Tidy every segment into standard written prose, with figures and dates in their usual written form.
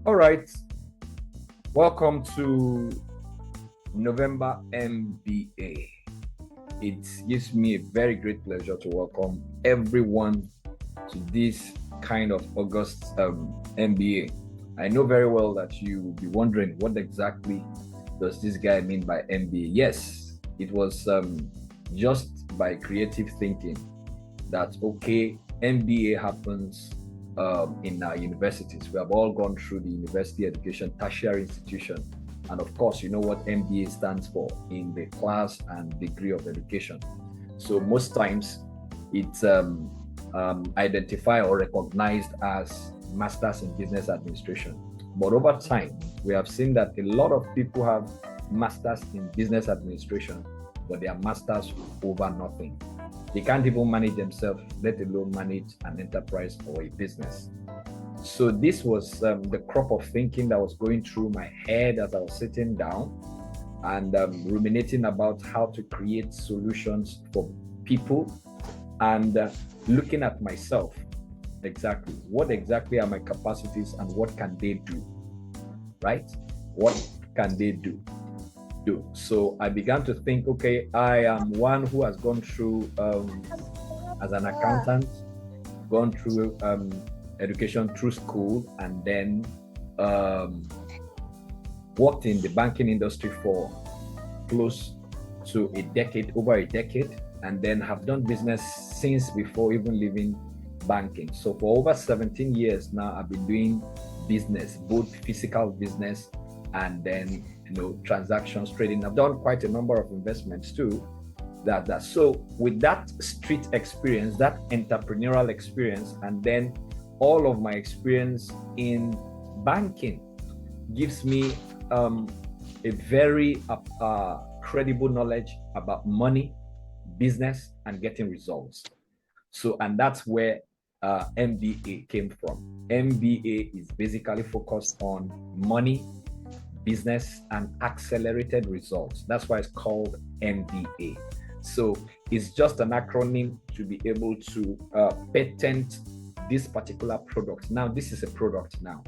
All right, welcome to November MBA. It gives me a very great pleasure to welcome everyone to this kind of August MBA. I know very well that you will be wondering what exactly does this guy mean by MBA. Yes, it was just by creative thinking that okay, MBA happens in our universities. We have all gone through the university education, tertiary institution. And of course, you know what MBA stands for in the class and degree of education. So most times it's identified or recognized as Masters in Business Administration. But over time, we have seen that a lot of people have Masters in Business Administration, but they are Masters over nothing. They can't even manage themselves, let alone manage an enterprise or a business. So this was the crop of thinking that was going through my head as I was sitting down and ruminating about how to create solutions for people and looking at myself exactly. What exactly are my capacities and what can they do? Right? What can they do? So I began to think, okay, I am one who has gone through as an accountant, gone through education through school, and then um, worked in the banking industry for close to a decade, over a decade, and then have done business since before even leaving banking. So for over 17 years now, I've been doing business, both physical business and then transactions trading. I've done quite a number of investments too. So with that street experience, that entrepreneurial experience, and then all of my experience in banking gives me a very credible knowledge about money, business, and getting results. So, and that's where MBA came from. MBA is basically focused on money, business, and accelerated results. That's why it's called MBA. So it's just an acronym to be able to patent this particular product. Now, this is a product now,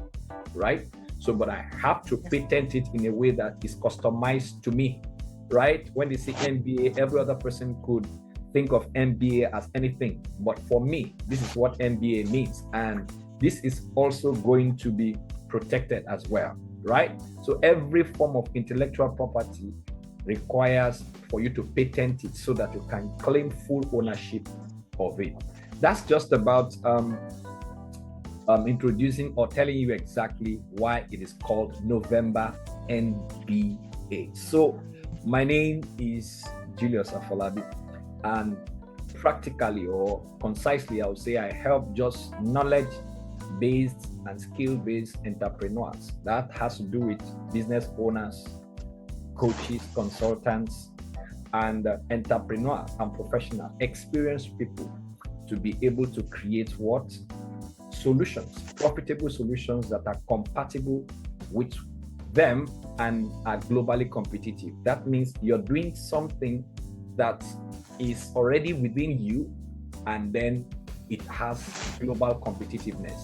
right? So, but I have to patent it in a way that is customized to me, right? When they say MBA, every other person could think of MBA as anything. But for me, this is what MBA means. And this is also going to be protected as well, right? So every form of intellectual property requires for you to patent it so that you can claim full ownership of it. That's just about introducing or telling you exactly why it is called November MBA. So my name is Julius Afolabi, and practically or concisely, I would say I help just knowledge-based and skill-based entrepreneurs. That has to do with business owners, coaches, consultants, and entrepreneurs and professionals, experienced people to be able to create what? Solutions, profitable solutions that are compatible with them and are globally competitive. That means you're doing something that is already within you and then it has global competitiveness.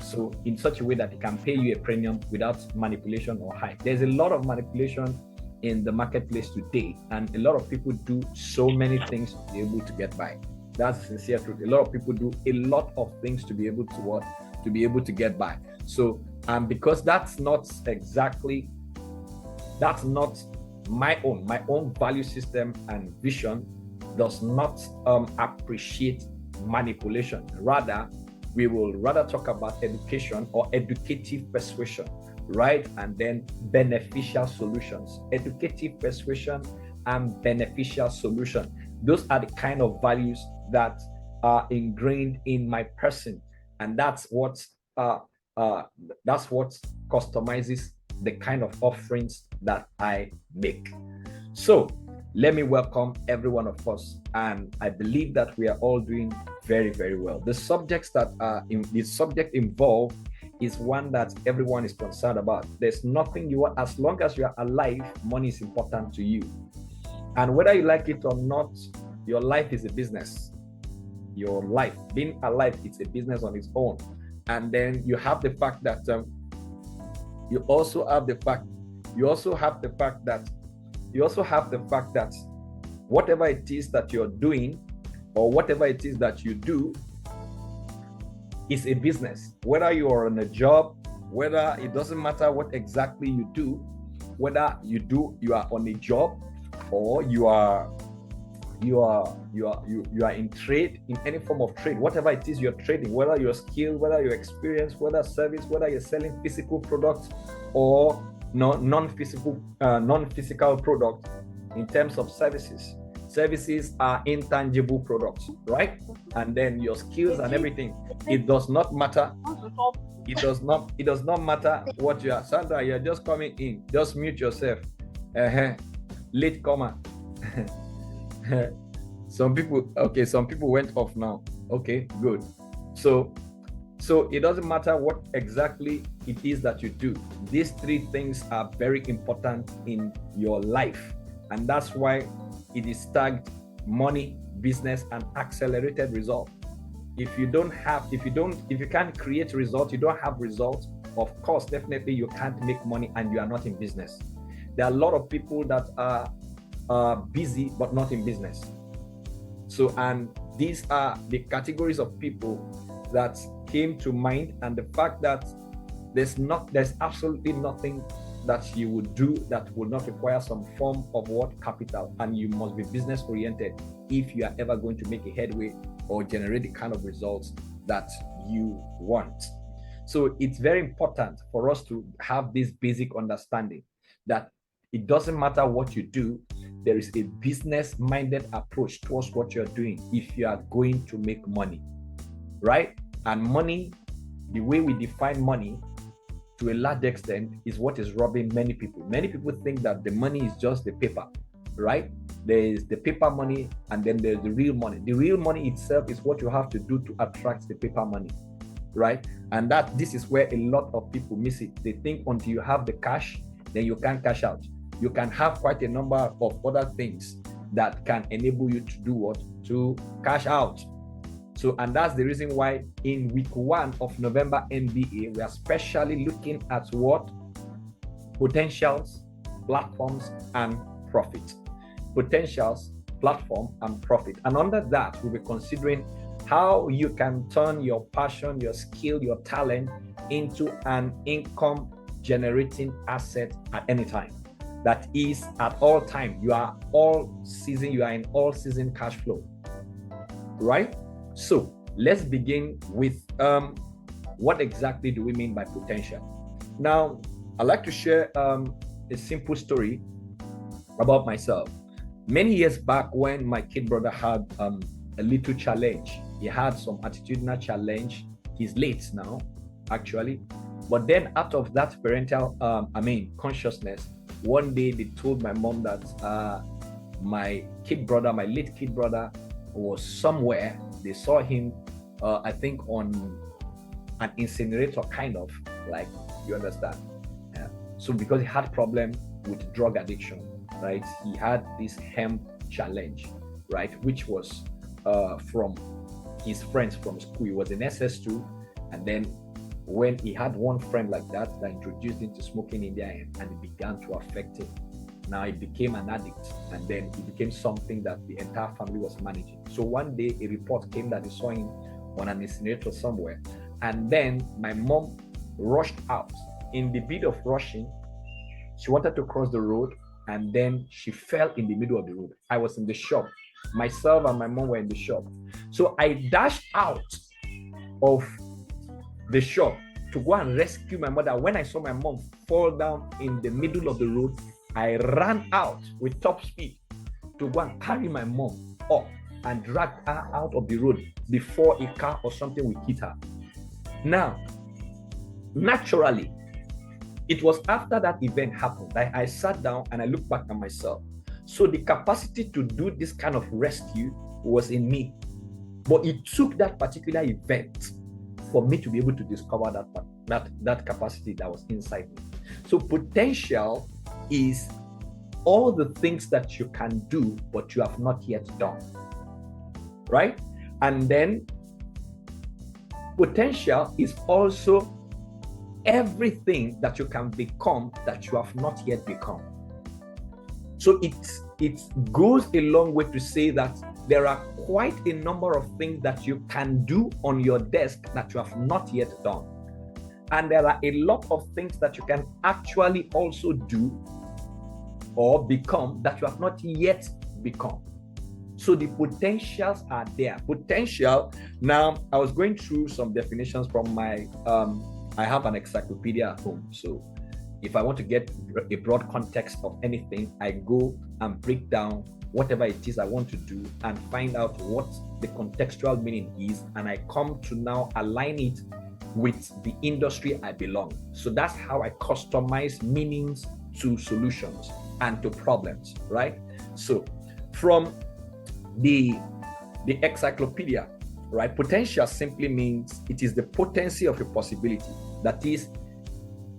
So in such a way that it can pay you a premium without manipulation or hype. There's a lot of manipulation in the marketplace today, and a lot of people do so many things to be able to get by. That's the sincere truth. A lot of people do a lot of things to be able to what? To be able to get by. So, because that's not my own value system and vision does not appreciate manipulation. Rather, we will rather talk about education or educative persuasion, right? And then beneficial solutions. Educative persuasion and beneficial solution. Those are the kind of values that are ingrained in my person, and that's what customizes the kind of offerings that I make. So let me welcome every one of us, and I believe that we are all doing very, very well. The subjects that are in the subject involved is one that everyone is concerned about. There's nothing you want, as long as you are alive, money is important to you. And whether you like it or not, your life is a business. Your life, being alive, it's a business on its own. And then you have the fact that You also have the fact, you also have the fact that whatever it is that you're doing or whatever it is that you do is a business. Whether you are on a job, whether it doesn't matter what exactly you do, whether you are on a job or you are in trade, in any form of trade, whatever it is you're trading, whether you're skilled, whether you're experienced, whether service, whether you're selling physical products or non-physical products. In terms of services are intangible products, right? And then your skills and everything, it does not matter. It does not matter what you are. Sandra, you're just coming in, just mute yourself. Late comer. Some people went off now. Okay, good. So it doesn't matter what exactly it is that you do. These three things are very important in your life, and that's why it is tagged money, business, and accelerated result. If you can't create results, you don't have results, of course, definitely you can't make money and you are not in business. There are a lot of people that are busy but not in business. So, and these are the categories of people that came to mind, and the fact that there's absolutely nothing that you would do that will not require some form of capital, and you must be business oriented if you are ever going to make a headway or generate the kind of results that you want. So it's very important for us to have this basic understanding that it doesn't matter what you do, there is a business-minded approach towards what you're doing if you are going to make money, right? And money, the way we define money to a large extent is what is robbing many people. Many people think that the money is just the paper, right? There is the paper money and then there's the real money. The real money itself is what you have to do to attract the paper money, right? And this is where a lot of people miss it. They think until you have the cash, then you can't cash out. You can have quite a number of other things that can enable you to do what? To cash out. So, and that's the reason why in week 1 of November MBA, we are especially looking at what? Potentials, platforms, and profit. Potentials, platform, and profit. And under that, we'll be considering how you can turn your passion, your skill, your talent into an income generating asset at any time. That is at all time. You are in all season cash flow, right? So let's begin with what exactly do we mean by potential? Now, I'd like to share a simple story about myself. Many years back when my kid brother had a little challenge, he had some attitudinal challenge. He's late now, actually. But then out of that parental, consciousness, one day they told my mom that my late kid brother was somewhere. They saw him, I think on an incinerator, kind of, like, you understand? Yeah. So because he had problem with drug addiction, right? He had this hemp challenge, right? Which was from his friends from school. He was in SS2, and then when he had one friend like that introduced him to smoking India hemp, and it began to affect him. Now he became an addict, and then it became something that the entire family was managing. So one day a report came that they saw him on an incinerator somewhere, and then my mom rushed out. In the bid of rushing, she wanted to cross the road, and then she fell in the middle of the road. I was in the shop. Myself and my mom were in the shop. So I dashed out of the shop to go and rescue my mother. When I saw my mom fall down in the middle of the road, I ran out with top speed to go and carry my mom up and drag her out of the road before a car or something would hit her. Now, naturally, it was after that event happened that I sat down and I looked back at myself. So the capacity to do this kind of rescue was in me. But it took that particular event for me to be able to discover that capacity that was inside me. So potential is all the things that you can do, but you have not yet done, right? And then potential is also everything that you can become that you have not yet become. So it goes a long way to say that there are quite a number of things that you can do on your desk that you have not yet done. And there are a lot of things that you can actually also do or become that you have not yet become. So the potentials are there. Potential. Now, I was going through some definitions from my, I have an encyclopedia at home. So if I want to get a broad context of anything, I go and break down whatever it is I want to do and find out what the contextual meaning is. And I come to now align it with the industry I belong. So that's how I customize meanings to solutions and to problems, right? So from the encyclopedia, right? Potential simply means it is the potency of a possibility. That is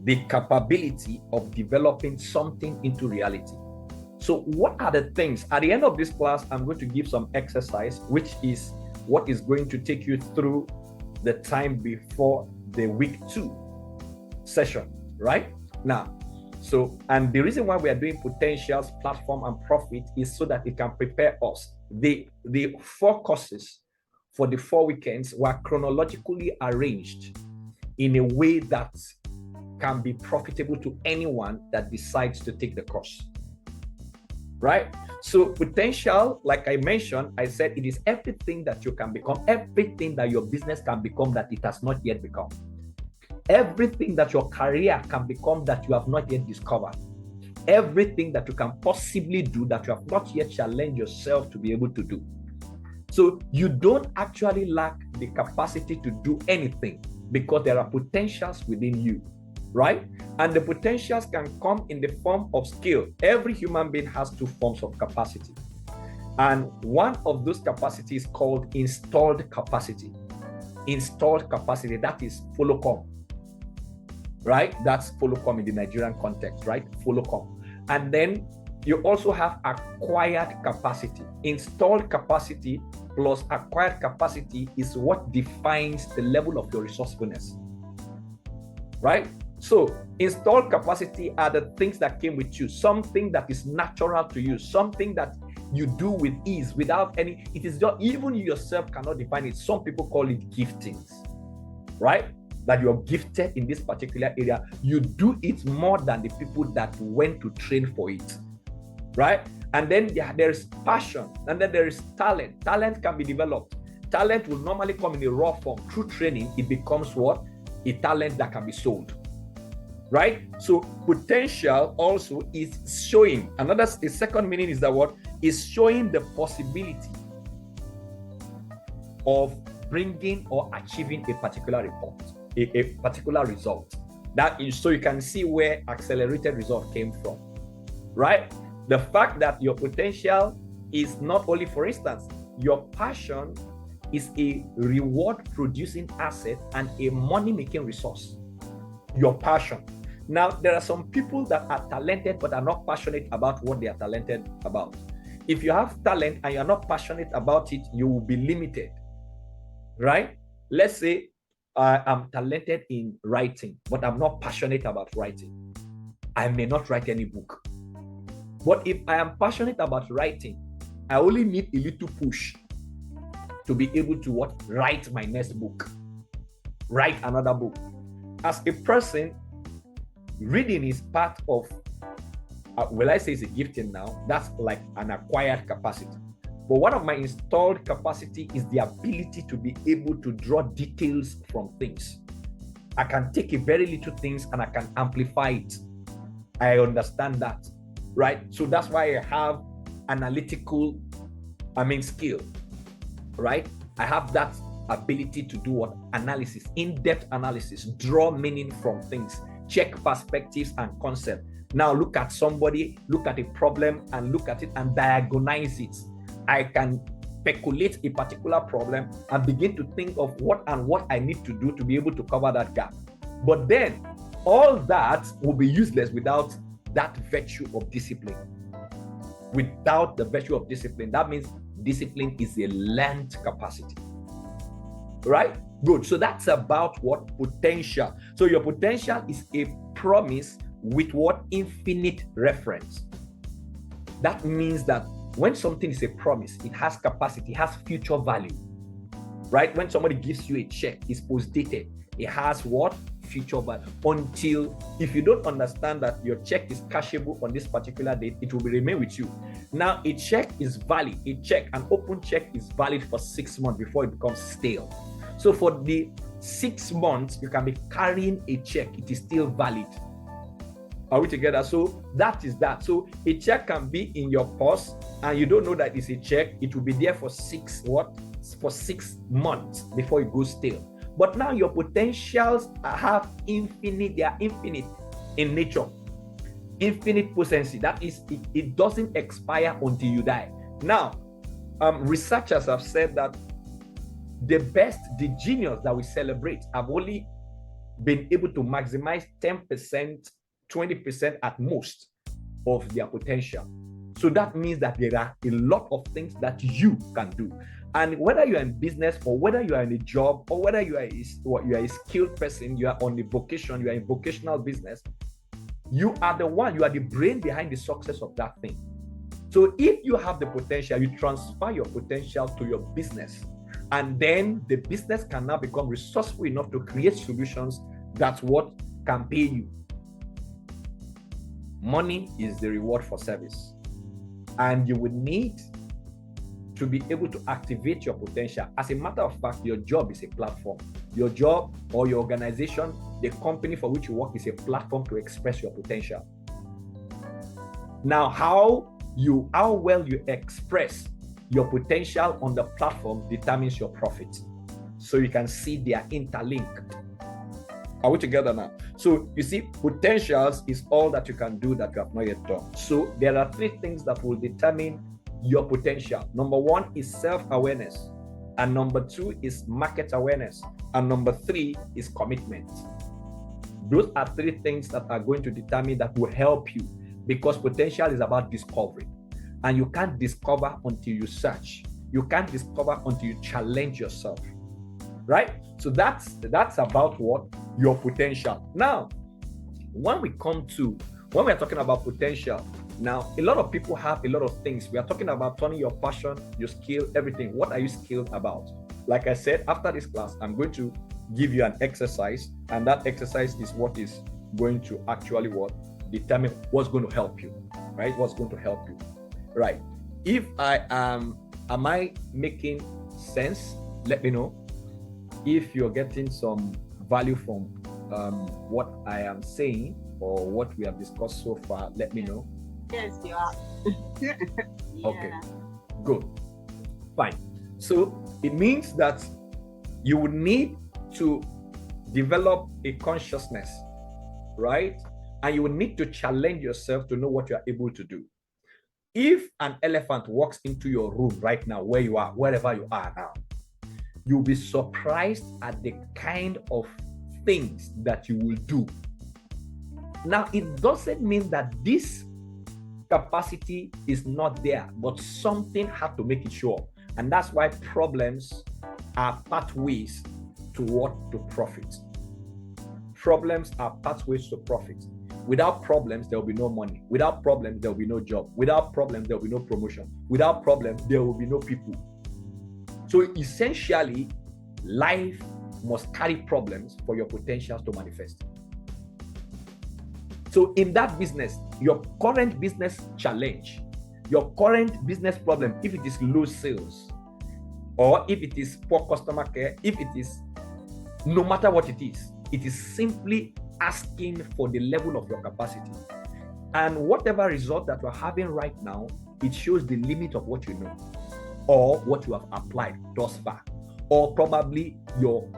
the capability of developing something into reality. So what are the things? At the end of this class, I'm going to give some exercise, which is what is going to take you through the time before the week 2 session, right? Now, so, and the reason why we are doing potentials, platform, and profit is so that it can prepare us. The 4 courses for the 4 weekends were chronologically arranged in a way that can be profitable to anyone that decides to take the course, right? So potential, like I mentioned, I said it is everything that you can become, everything that your business can become that it has not yet become, everything that your career can become that you have not yet discovered, everything that you can possibly do that you have not yet challenged yourself to be able to do. So you don't actually lack the capacity to do anything because there are potentials within you, right? And the potentials can come in the form of skill. Every human being has 2 forms of capacity. And one of those capacities is called installed capacity. Installed capacity, that is follow come, right? That's follow come in the Nigerian context, right? Follow come. And then you also have acquired capacity. Installed capacity plus acquired capacity is what defines the level of your resourcefulness, right? So installed capacity are the things that came with you, something that is natural to you, something that you do with ease without any, it is just, even you yourself cannot define it. Some people call it giftings, right? That you're gifted in this particular area. You do it more than the people that went to train for it, right? And then there is passion, and then there is talent. Talent can be developed. Talent will normally come in a raw form. Through training, it becomes what? A talent that can be sold, right? So potential also is showing. A second meaning is that what? Is showing the possibility of bringing or achieving a particular report, a particular result. That is, so you can see where accelerated result came from, right? The fact that your potential is not only, for instance, your passion is a reward producing asset and a money making resource. Your passion. Now, there are some people that are talented but are not passionate about what they are talented about. If you have talent and you're not passionate about it, you will be limited, right? Let's say I'm talented in writing, but I'm not passionate about writing. I may not write any book. But if I am passionate about writing, I only need a little push to be able to write my next book, write another book. As a person, reading is part of, well, I say it's a gifting now, that's like an acquired capacity. But one of my installed capacity is the ability to be able to draw details from things. I can take a very little things and I can amplify it. I understand that, right? So that's why I have analytical, skill, right? I have that ability to do what? Analysis, in-depth analysis, draw meaning from things, check perspectives and concept. Now look at somebody, look at a problem and look at it and diagnose it. I can speculate a particular problem and begin to think of what I need to do to be able to cover that gap. But then all that will be useless without that virtue of discipline. Without the virtue of discipline, that means discipline is a learned capacity, right? Good. So that's about what? Potential. So your potential is a promise with what? Infinite reference. That means that when something is a promise, it has capacity, it has future value, right? When somebody gives you a check, it's post-dated. It has what? Future value. Until, if you don't understand that your check is cashable on this particular date, it will remain with you. Now, a check is valid. An open check is valid for 6 months before it becomes stale. So for the 6 months, you can be carrying a check. It is still valid. Are we together? So that is that. So a check can be in your purse and you don't know that it's a check. It will be there for 6 months before it goes stale. But now your potentials have infinite, they are infinite in nature. Infinite potency. That is, it doesn't expire until you die. Now, researchers have said that the genius that we celebrate have only been able to maximize 10%, 20% at most of their potential. So that means that there are a lot of things that you can do. And whether you are in business or whether you are in a job or whether you are a skilled person, you are on a vocation, you are in vocational business, you are the brain behind the success of that thing. So if you have the potential, you transfer your potential to your business. And then the business can now become resourceful enough to create solutions that what can pay you. Money is the reward for service. And you would need to be able to activate your potential. As a matter of fact, your job is a platform. Your job or your organization, the company for which you work, is a platform to express your potential. Now, how well you express your potential on the platform determines your profit. So you can see they are interlinked. Are we together now? So you see, potentials is all that you can do that you have not yet done. So there are 3 things that will determine your potential. Number 1 is self-awareness. And number 2 is market awareness. And number 3 is commitment. Those are 3 things that are going to determine, that will help you, because potential is about discovery. And you can't discover until you search. You can't discover until you challenge yourself. Right? So that's about what? Your potential. Now, when we are talking about potential, now a lot of people have a lot of things. We are talking about turning your passion, your skill, everything. What are you skilled about? Like I said, after this class, I'm going to give you an exercise, and that exercise is what is going to actually determine what's going to help you, right? What's going to help you, right? If am I making sense? Let me know. If you're getting some value from what I am saying or what we have discussed so far, let me know. Yes, you are. Yeah. Okay, good, fine. So it means that you would need to develop a consciousness, right? And you will need to challenge yourself to know what you are able to do. If an elephant walks into your room right now, where you are, wherever you are now, you'll be surprised at the kind of things that you will do. Now, it doesn't mean that this capacity is not there, but something had to make it show up. And that's why problems are pathways to profit. Problems are pathways to profit. Without problems, there will be no money. Without problems, there will be no job. Without problems, there will be no promotion. Without problems, there will be no people. So essentially, life must carry problems for your potentials to manifest. So in that business, your current business challenge, your current business problem, if it is low sales, or if it is poor customer care, if it is, no matter what it is simply asking for the level of your capacity. And whatever result that you're having right now, it shows the limit of what you know, or what you have applied thus far, or probably your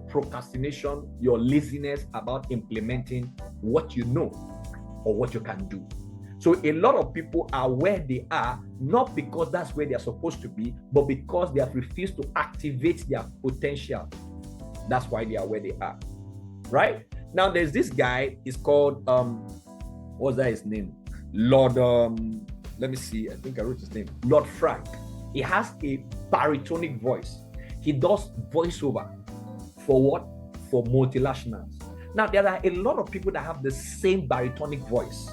procrastination, your laziness about implementing what you know or what you can do. So a lot of people are where they are, not because that's where they're supposed to be, but because they have refused to activate their potential. That's why they are where they are, right? Now there's this guy, he's called, what's that his name? Lord, let me see, I think I wrote his name, Lord Frank. He has a baritonic voice. He does voiceover for what? For multinationals. Now, there are a lot of people that have the same baritonic voice,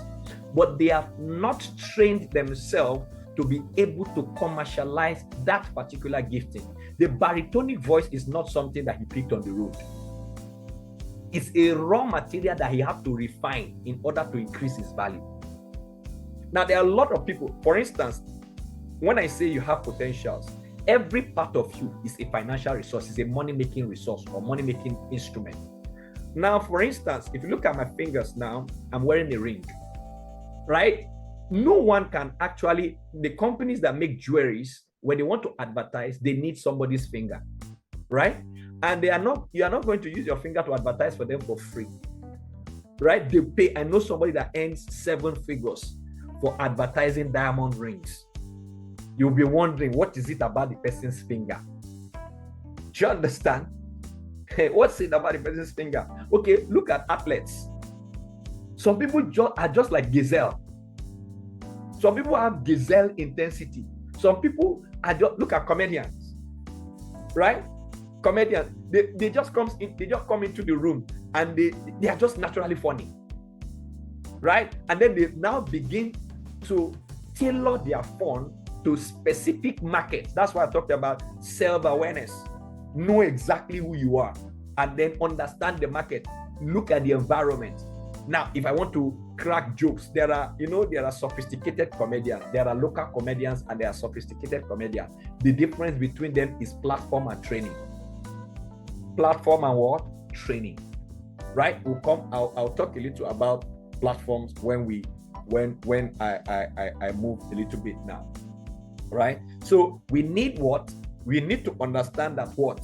but they have not trained themselves to be able to commercialize that particular gifting. The baritonic voice is not something that he picked on the road. It's a raw material that he has to refine in order to increase his value. Now, there are a lot of people, for instance, when I say you have potentials, every part of you is a financial resource, is a money-making resource or money-making instrument. Now, for instance, if you look at my fingers now, I'm wearing a ring, right? No one can actually, the companies that make jewelries, when they want to advertise, they need somebody's finger, right? And you are not going to use your finger to advertise for them for free, right? They pay. I know somebody that earns 7 figures for advertising diamond rings. You'll be wondering, what is it about the person's finger? Do you understand? What's it about the person's finger? Okay, look at athletes. Some people are just like gazelle. Some people have gazelle intensity. Some people are just, look at comedians, right? Comedians, they just come into the room and they are just naturally funny, right? And then they now begin to tailor their fun to specific markets. That's why I talked about self-awareness. Know exactly who you are and then understand the market. Look at the environment. Now, if I want to crack jokes, there are sophisticated comedians, there are local comedians, and there are sophisticated comedians. The difference between them is platform and training. Platform and what? Training. Right? I'll talk a little about platforms when I move a little bit now. Right? So we need what? We need to understand that what?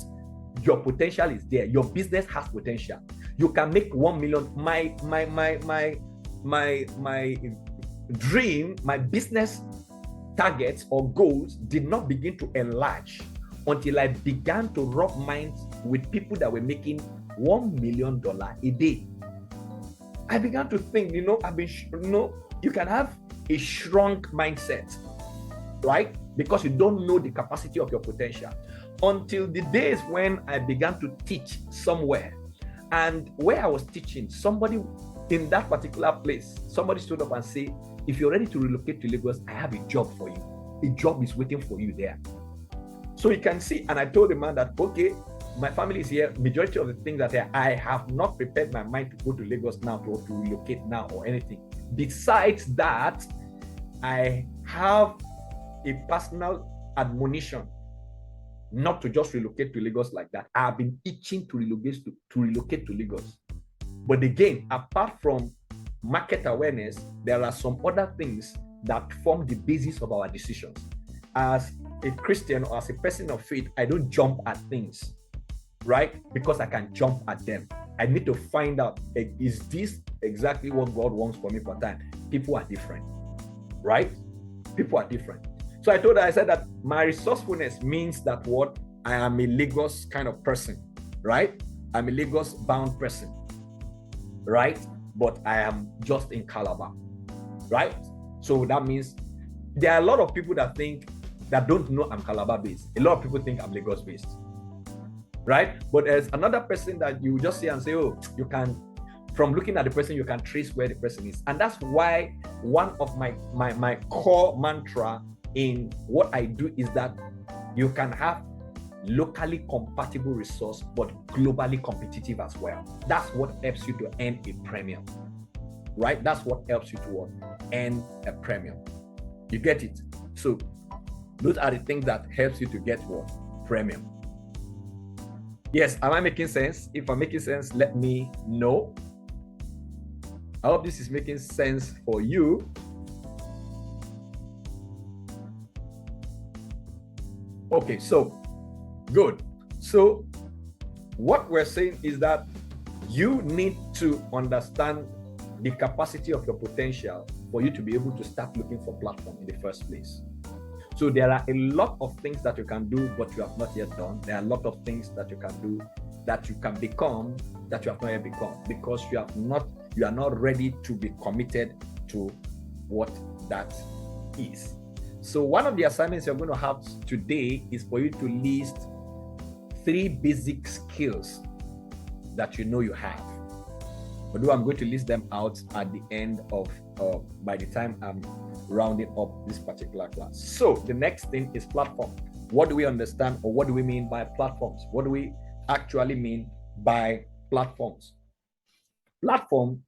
Your potential is there. Your business has potential. You can make 1 million. My dream, my business targets or goals did not begin to enlarge until I began to rub minds with people that were making $1 million a day. I began to think, you can have a shrunk mindset, right? Because you don't know the capacity of your potential. Until the days when I began to teach somewhere, and where I was teaching, somebody in that particular place, somebody stood up and said, if you're ready to relocate to Lagos, I have a job for you. A job is waiting for you there. So you can see, and I told the man that, okay, my family is here. Majority of the things that I have not prepared my mind to go to Lagos now, to relocate now or anything. Besides that, I have a personal admonition not to just relocate to Lagos like that. I've been itching to relocate to Lagos. But again, apart from market awareness, there are some other things that form the basis of our decisions. As a Christian or as a person of faith, I don't jump at things, right? Because I can jump at them. I need to find out, is this exactly what God wants for me for time? People are different, right? People are different. So I said that my resourcefulness means that what? I am a Lagos kind of person, right? I'm a Lagos bound person, right? But I am just in Calabar, right? So that means there are a lot of people that don't know I'm Calabar based. A lot of people think I'm Lagos based, right? But there's another person that you just see and say, oh, you can, from looking at the person, you can trace where the person is. And that's why one of my core mantra in what I do is that you can have locally compatible resource, but globally competitive as well. That's what helps you to earn a premium, right? That's what helps you to earn a premium. You get it? So those are the things that helps you to get what? Premium. Yes, am I making sense? If I'm making sense, let me know. I hope this is making sense for you. Okay, so good. So what we're saying is that you need to understand the capacity of your potential for you to be able to start looking for platform in the first place. So there are a lot of things that you can do, but you have not yet done. There are a lot of things that you can do, that you can become, that you have not yet become, because you are not ready to be committed to what that is. So one of the assignments you're going to have today is for you to list 3 basic skills that you know you have. Although I'm going to list them out at the end of, by the time I'm rounding up this particular class. So the next thing is platform. What do we understand, or what do we mean by platforms? What do we actually mean by platforms? Platform,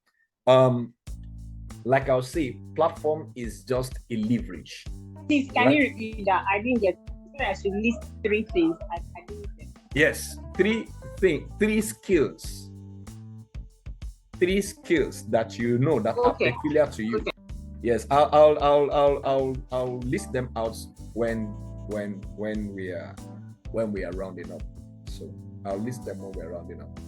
like I'll say, platform is just a leverage. Please, can you repeat that? I didn't get. I should list 3 things. I didn't get. Yes, 3 skills. 3 skills that you know that are peculiar to you. Okay. Yes, I'll list them out when we are rounding up. So I'll list them when we're rounding up.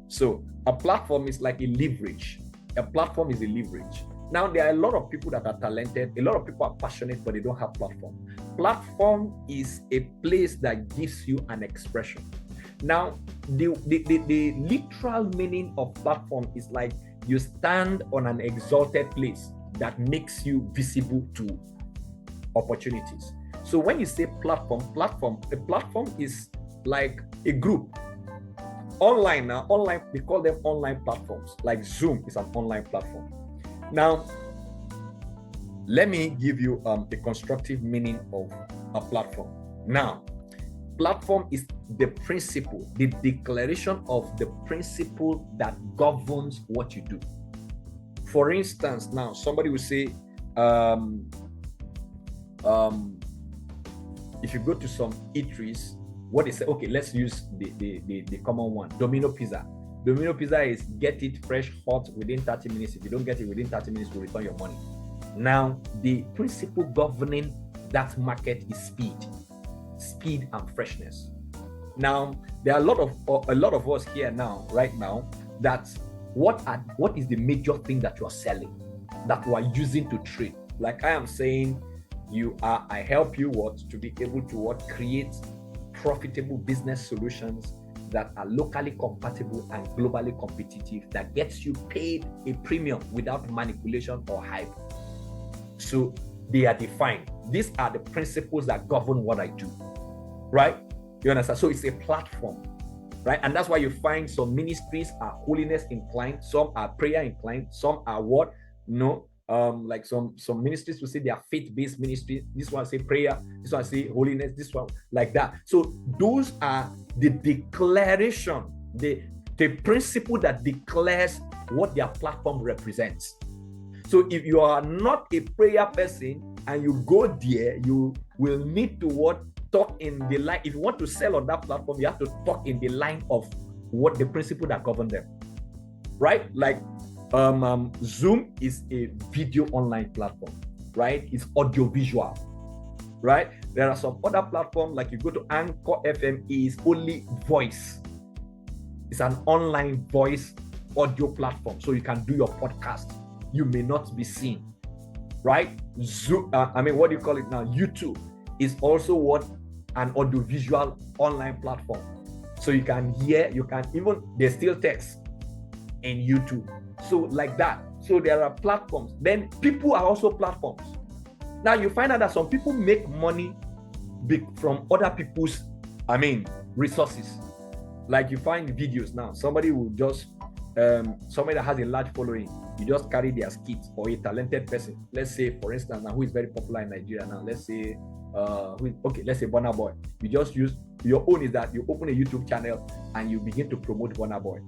So a platform is like a leverage. A platform is a leverage. Now, there are a lot of people that are talented. A lot of people are passionate, but they don't have platform. Platform is a place that gives you an expression. Now, the literal meaning of platform is like you stand on an exalted place that makes you visible to opportunities. So when you say platform, a platform is like a group. Online now, they call them online platforms. Like Zoom is an online platform. Now, let me give you a constructive meaning of a platform. Now, platform is the principle, the declaration of the principle that governs what you do. For instance, now somebody will say, if you go to some eateries, what they say, okay, let's use the common one, Domino Pizza. Domino Pizza is get it fresh, hot within 30 minutes. If you don't get it within 30 minutes, we'll return your money. Now, the principle governing that market is speed and freshness. Now, there are a lot of us here now, right now, that what is the major thing that you are selling, that you are using to trade? Like I am saying, I help you to be able to create profitable business solutions that are locally compatible and globally competitive, that gets you paid a premium without manipulation or hype. So they are defined. These are the principles that govern what I do, right? You understand? So it's a platform, right? And that's why you find some ministries are holiness inclined, some are prayer inclined, some are what? Like some ministries will say they are faith-based ministry. This one say prayer, this one say holiness, this one like that. So those are the declaration, the principle that declares what their platform represents. So if you are not a prayer person and you go there, you will need to talk in the line. If you want to sell on that platform, you have to talk in the line of what the principle that govern them, right? Like Zoom is a video online platform, right? It's audio visual, right? There are some other platforms, like you go to Anchor FM, is only voice. It's an online voice audio platform, so you can do your podcast. You may not be seen, right? Zoom, what do you call it now? YouTube is also an audio visual online platform. So you can hear, there's still text in YouTube. So like that. So there are platforms. Then people are also platforms. Now you find out that some people make money from other people's, resources. Like you find videos now. Somebody will just, somebody that has a large following, you just carry their skits, or a talented person. Let's say, for instance, now who is very popular in Nigeria now. Let's say, let's say Burna Boy. You just use, your own is that you open a YouTube channel and you begin to promote Burna Boy.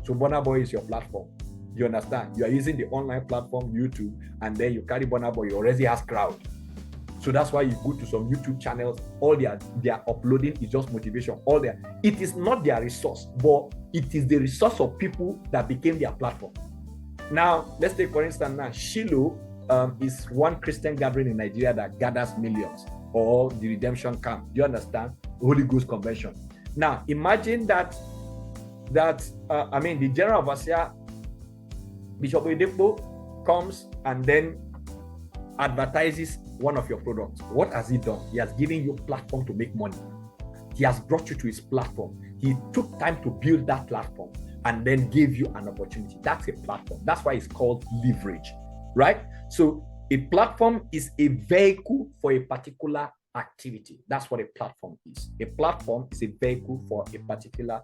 So Burna Boy is your platform. You understand? You are using the online platform, YouTube, and then you carry Burna Boy. You already has crowd. So that's why you go to some YouTube channels. All they are uploading is just motivation. It is not their resource, but it is the resource of people that became their platform. Now, let's take for instance now, Shiloh is one Christian gathering in Nigeria that gathers millions, or the Redemption Camp. Do you understand? Holy Ghost Convention. Now, imagine that the General Overseer, Bishop Oyedepo, comes and then advertises one of your products. What has he done? He has given you a platform to make money. He has brought you to his platform. He took time to build that platform and then gave you an opportunity. That's a platform. That's why it's called leverage, right? So a platform is a vehicle for a particular activity. That's what a platform is. A platform is a vehicle for a particular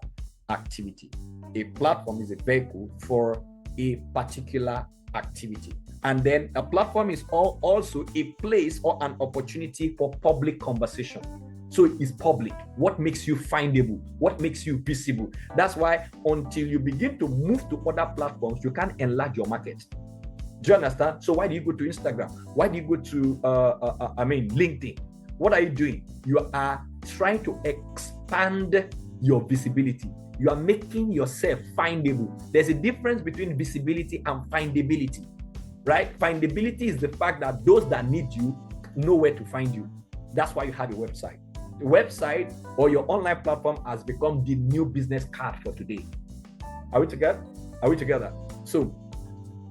activity. A platform is a vehicle for a particular activity. And then a platform is also a place or an opportunity for public conversation. So it's public. What makes you findable? What makes you visible? That's why until you begin to move to other platforms, you can't enlarge your market. Do you understand? So why do you go to Instagram? Why do you go to LinkedIn? What are you doing? You are trying to expand your visibility. You are making yourself findable. There's a difference between visibility and findability, right? Findability is the fact that those that need you know where to find you. That's why you have a website. The website or your online platform has become the new business card for today. Are we together? Are we together? So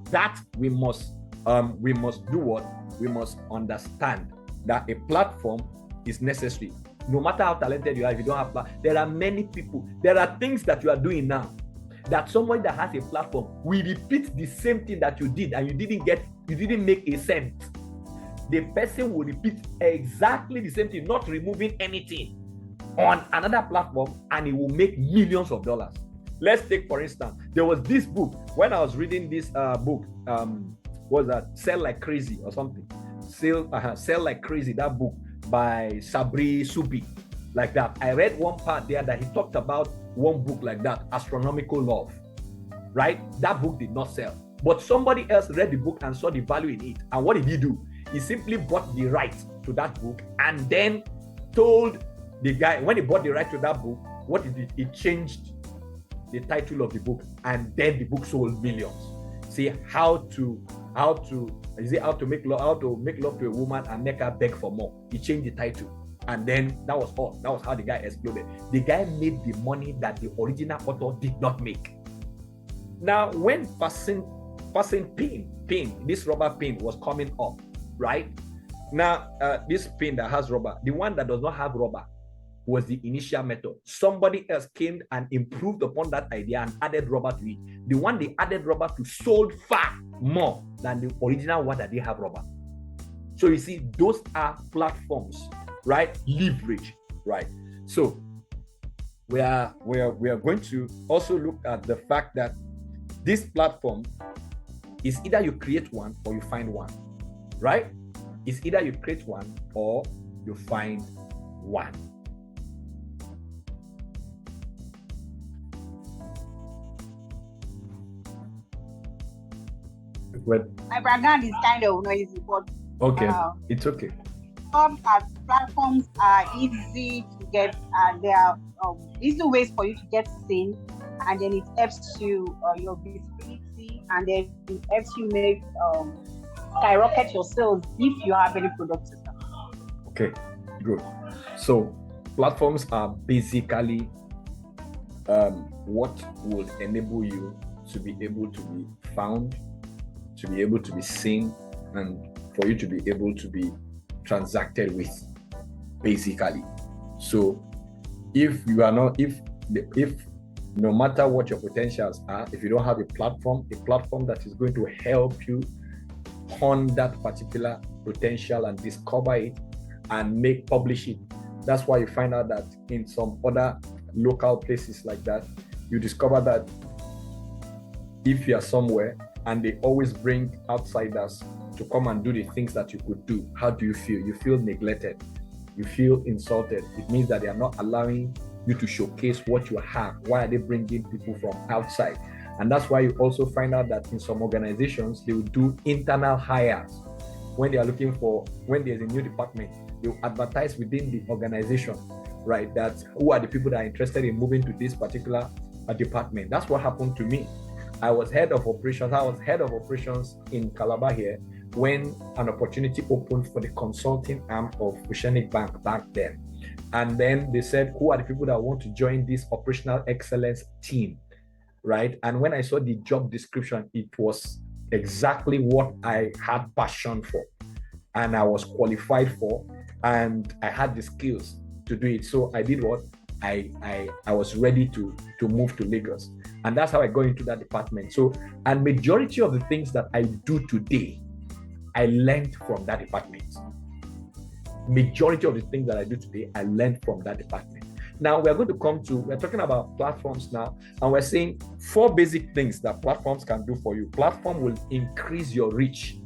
that we must do what? We must understand that a platform is necessary. No matter how talented you are, if you don't have there are many people, there are things that you are doing now that someone that has a platform will repeat the same thing that you did and you didn't make a cent. The person will repeat exactly the same thing, not removing anything on another platform, and it will make millions of dollars. Let's take, for instance, there was this book. When I was reading this book, what was that? Sell Like Crazy or something. Sell Like Crazy, that book by Sabri Subi, like that. I read one part there that he talked about one book like that, Astronomical Love, right? That book did not sell, but somebody else read the book and saw the value in it. And what did he do? He simply bought the right to that book and then told the guy, when he bought the right to that book, what he did, he changed the title of the book, and then the book sold millions. See how to make love to a woman and make her beg for more. He changed the title, and then that was all. That was how the guy exploded. The guy made the money that the original author did not make. Now, when passing pin, this rubber pin was coming up, right? Now, this pin that has rubber, the one that does not have rubber was the initial method. Somebody else came and improved upon that idea and added rubber to it. The one they added rubber to sold far more than the original one that they have rubber. So you see, those are platforms, right? Leverage, right? So we are going to also look at the fact that this platform is either you create one or you find one, right? It's either you create one or you find one. My background is kind of noisy, but okay, it's okay. Platforms are easy to get, and there are easy ways for you to get seen, and then it helps you your visibility, and then it helps you make skyrocket your sales if you have any products. Okay, good. So platforms are basically what will enable you to be able to be found, to be able to be seen, and for you to be able to be transacted with, basically. So if no matter what your potentials are, if you don't have a platform that is going to help you hone that particular potential and discover it and publish it, that's why you find out that in some other local places like that, you discover that if you are somewhere and they always bring outsiders to come and do the things that you could do, how do you feel? You feel neglected. You feel insulted. It means that they are not allowing you to showcase what you have. Why are they bringing people from outside? And that's why you also find out that in some organizations, they will do internal hires. When they are looking for, when there's a new department, they will advertise within the organization, right? That who are the people that are interested in moving to this particular department. That's what happened to me. I was head of operations in Calabar here when an opportunity opened for the consulting arm of Oceanic Bank back then. And then they said, who are the people that want to join this operational excellence team, right? And when I saw the job description, it was exactly what I had passion for and I was qualified for, and I had the skills to do it. So I did what? I was ready to move to Lagos. And that's how I got into that department. So, and majority of the things that I do today, I learned from that department. majority of the things that I do today, I learned from that department. Now we're talking about platforms now, and we're saying 4 basic things that platforms can do for you. Platform will increase your reach,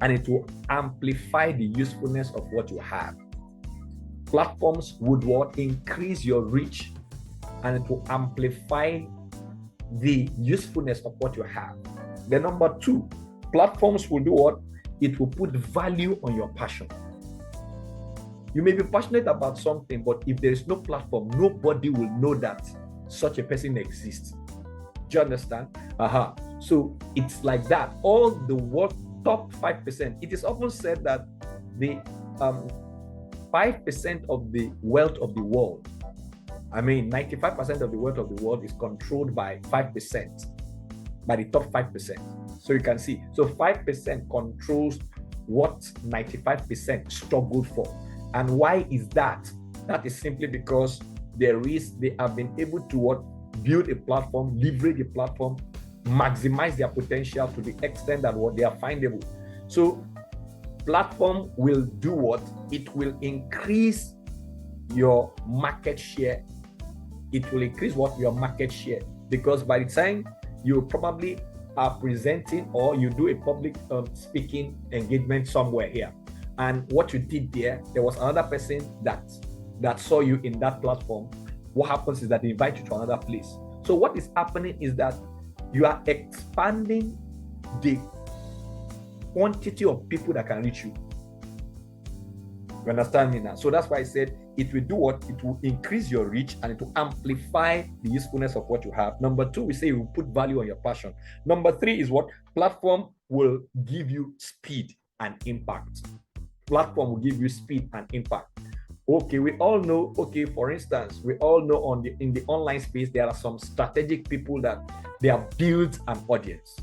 and it will amplify the usefulness of what you have. Platforms would increase your reach, and it will amplify the usefulness of what you have. Then number 2, platforms will do what? It will put value on your passion. You may be passionate about something, but if there is no platform, nobody will know that such a person exists. Do you understand? So it's like that. All the top 5%. It is often said that the 5% of the wealth of the world, 95% of the wealth of the world is controlled by 5%, by the top 5%. So you can see, so 5% controls what 95% struggled for. And why is that? That is simply because they have been able to build a platform, leverage a platform, maximize their potential to the extent that they are findable. So platform will do what? It will increase your market share. It will increase your market share, because by the time you probably are presenting or you do a public speaking engagement somewhere here, and what you did there was another person that saw you in that platform. What happens is that they invite you to another place. So what is happening is that you are expanding the quantity of people that can reach you. You understand me now? So that's why I said it will do what? It will increase your reach, and it will amplify the usefulness of what you have. Number 2, we say it will put value on your passion. Number 3 is what? Platform will give you speed and impact. Platform will give you speed and impact. Okay, we all know, for instance, we all know in the online space, there are some strategic people that they have built an audience,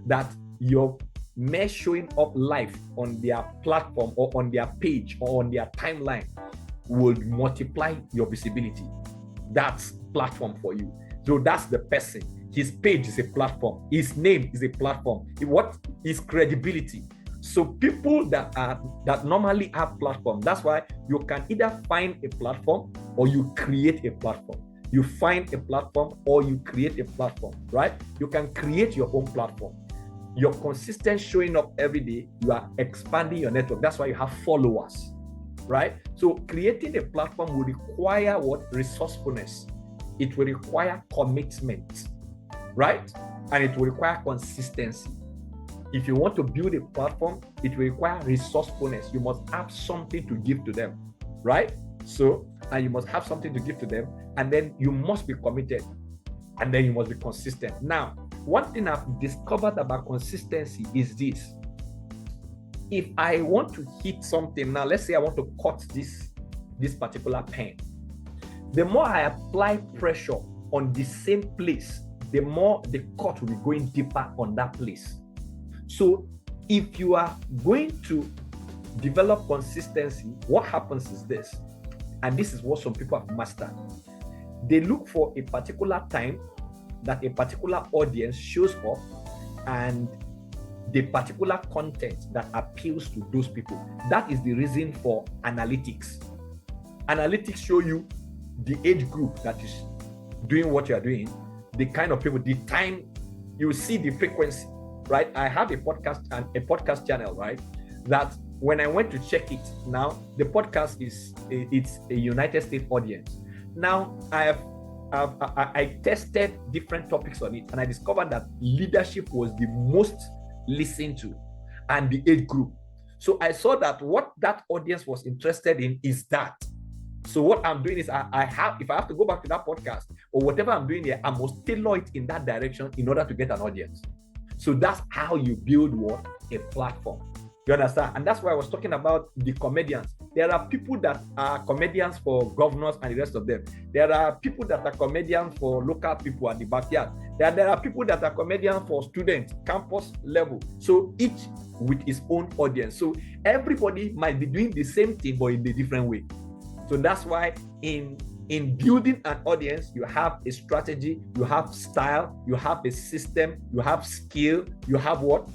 that your mere showing up live on their platform or on their page or on their timeline will multiply your visibility. That's platform for you. So that's the person. His page is a platform. His name is a platform. What is credibility? So people that normally have platform, that's why you can either find a platform or you create a platform. You find a platform or you create a platform, right? You can create your own platform. You're consistent showing up every day. You are expanding your network. That's why you have followers, right? So creating a platform will require what? Resourcefulness. It will require commitment, right? And it will require consistency. If you want to build a platform, it will require resourcefulness. You must have something to give to them, right? So, and you must have something to give to them, and then you must be committed, and then you must be consistent. Now, one thing I've discovered about consistency is this. If I want to hit something, now let's say I want to cut this particular pen, the more I apply pressure on the same place, the more the cut will be going deeper on that place. So if you are going to develop consistency, what happens is this, and this is what some people have mastered. They look for a particular time that a particular audience shows up, and the particular content that appeals to those people. That is the reason for analytics. Analytics show you the age group that is doing what you are doing, the kind of people, the time, you see the frequency, right? I have a podcast channel, right? That when I went to check it, now the podcast it's a United States audience. Now I tested different topics on it, and I discovered that leadership was the most listened to, and the age group. So I saw that what that audience was interested in is that. So what I'm doing is if I have to go back to that podcast or whatever I'm doing here, I must tailor it in that direction in order to get an audience. So that's how you build what? A platform. You understand? And that's why I was talking about the comedians. There are people that are comedians for governors and the rest of them. There are people that are comedians for local people at the backyard. There are people that are comedians for students, campus level. So each with his own audience. So everybody might be doing the same thing, but in a different way. So that's why in building an audience, you have a strategy, you have style, you have a system, you have skill, you have what?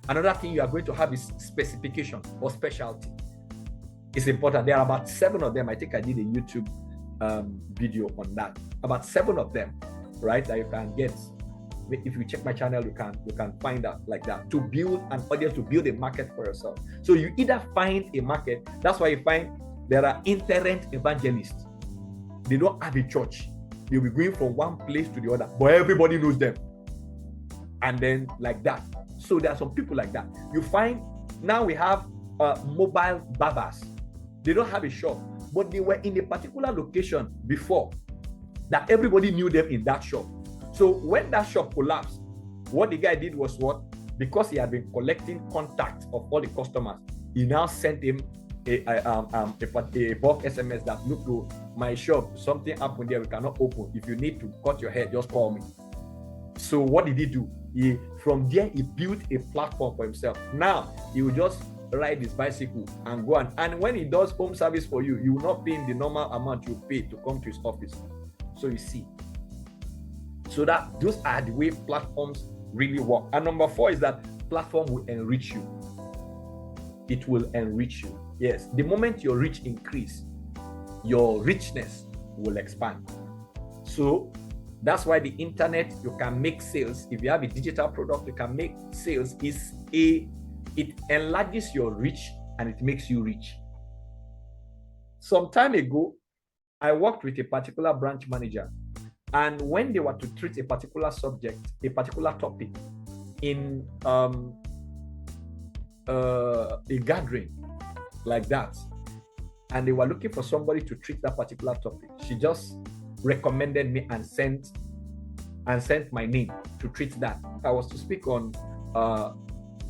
Another thing you are going to have is specification or specialty. It's important. There are about 7 of them. I think I did a YouTube video on that. About 7 of them, right? That you can get. If you check my channel, you can find out like that, to build an audience, to build a market for yourself. So you either find a market. That's why you find there are itinerant evangelists. They don't have a church. They'll be going from one place to the other, but everybody knows them. And then like that. So there are some people like that. You find now we have mobile barbers. They don't have a shop, but they were in a particular location before that everybody knew them in that shop. So when that shop collapsed, what the guy did was what? Because he had been collecting contacts of all the customers, he now sent him a bulk SMS that, look, to my shop, something happened there, we cannot open. If you need to cut your hair, just call me. So what did he do? From there, he built a platform for himself. Now, he will just ride his bicycle and go and when he does home service for you, you will not pay him the normal amount you pay to come to his office. So you see. So that those are the way platforms really work. And number 4 is that platform will enrich you. It will enrich you. Yes, the moment your reach increase, your richness will expand. So that's why the internet, you can make sales. If you have a digital product, you can make sales. It enlarges your reach and it makes you rich. Some time ago, I worked with a particular branch manager, and when they were to treat a particular subject, a particular topic in a gathering like that, and they were looking for somebody to treat that particular topic, she just recommended me and sent my name to treat that. I was to speak on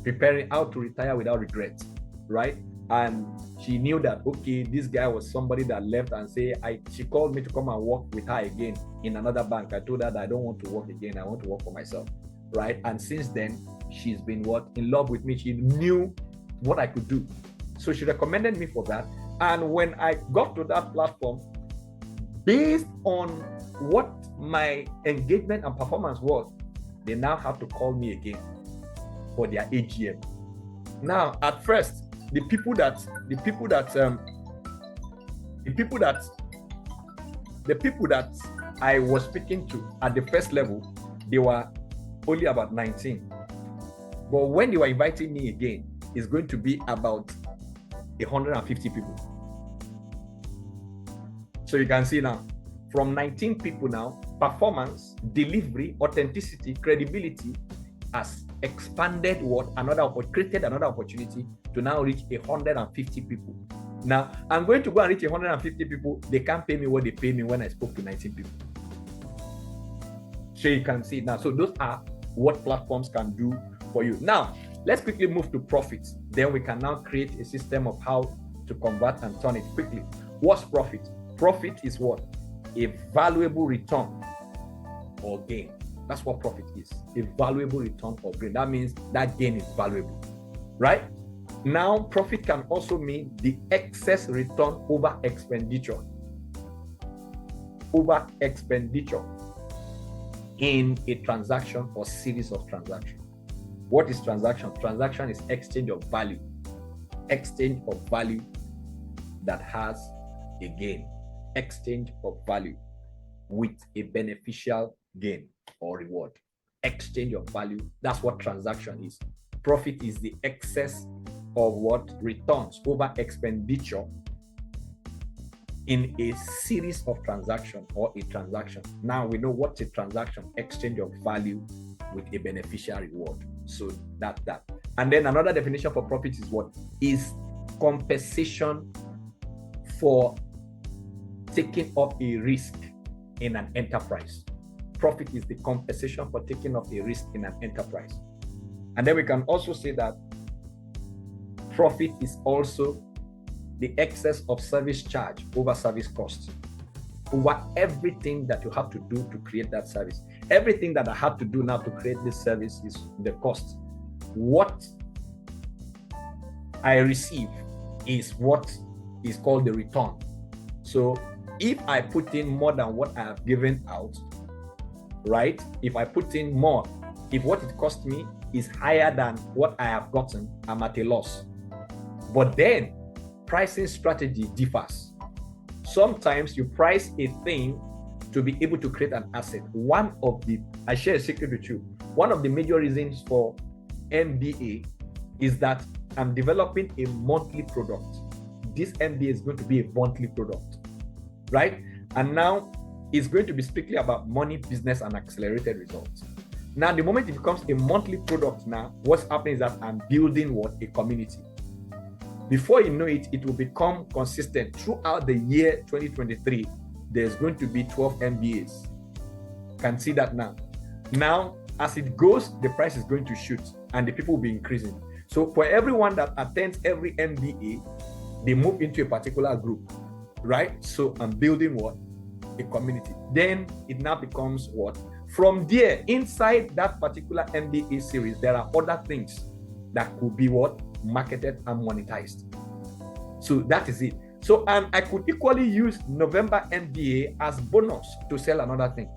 preparing how to retire without regret, right? And she knew that, okay, this guy was somebody that left and she called me to come and work with her again in another bank. I told her that I don't want to work again. I want to work for myself, right? And since then, she's been in love with me. She knew what I could do. So she recommended me for that. And when I got to that platform, based on what my engagement and performance was, they now have to call me again for their AGM. Now, at first, the people that I was speaking to at the first level, they were only about 19. But when they were inviting me again, it's going to be about 150 people. So you can see now, from 19 people now, performance, delivery, authenticity, credibility has expanded created another opportunity to now reach 150 people. Now, I'm going to go and reach 150 people. They can't pay me what they pay me when I spoke to 19 people. So you can see now. So those are what platforms can do for you. Now, let's quickly move to profits. Then we can now create a system of how to convert and turn it quickly. What's profit? Profit is what? A valuable return or gain. That's what profit is. A valuable return or gain. That means that gain is valuable, right? Now, profit can also mean the excess return over expenditure. Over expenditure in a transaction or series of transactions. What is transaction? Transaction is exchange of value. Exchange of value that has a gain. Exchange of value with a beneficial gain or reward. Exchange of value. That's what transaction is. Profit is the excess of what? Returns over expenditure in a series of transactions or a transaction. Now we know what's a transaction. Exchange of value with a beneficial reward. So that. And then another definition for profit is what? Is compensation for taking up a risk in an enterprise. Profit is the compensation for taking up a risk in an enterprise. And then we can also say that profit is also the excess of service charge over service costs, over everything that you have to do to create that service. Everything that I have to do now to create this service is the cost. What I receive is what is called the return. So if I put in more than what I have given out, right? If I put in more, if what it cost me is higher than what I have gotten, I'm at a loss. But then, pricing strategy differs. Sometimes you price a thing to be able to create an asset. I share a secret with you. One of the major reasons for MBA is that I'm developing a monthly product. This MBA is going to be a monthly product, right? And now it's going to be strictly about money, business, and accelerated results. Now, the moment it becomes a monthly product now, what's happening is that I'm building a community. Before you know it, it will become consistent. Throughout the year 2023, there's going to be 12 MBAs. Can see that now. Now, as it goes, the price is going to shoot and the people will be increasing. So for everyone that attends every MBA, they move into a particular group, right? So I'm building a community. Then it now becomes From there, inside that particular MBA series, there are other things that could be marketed and monetized. So that is it. So, and I could equally use November MBA as bonus to sell another thing.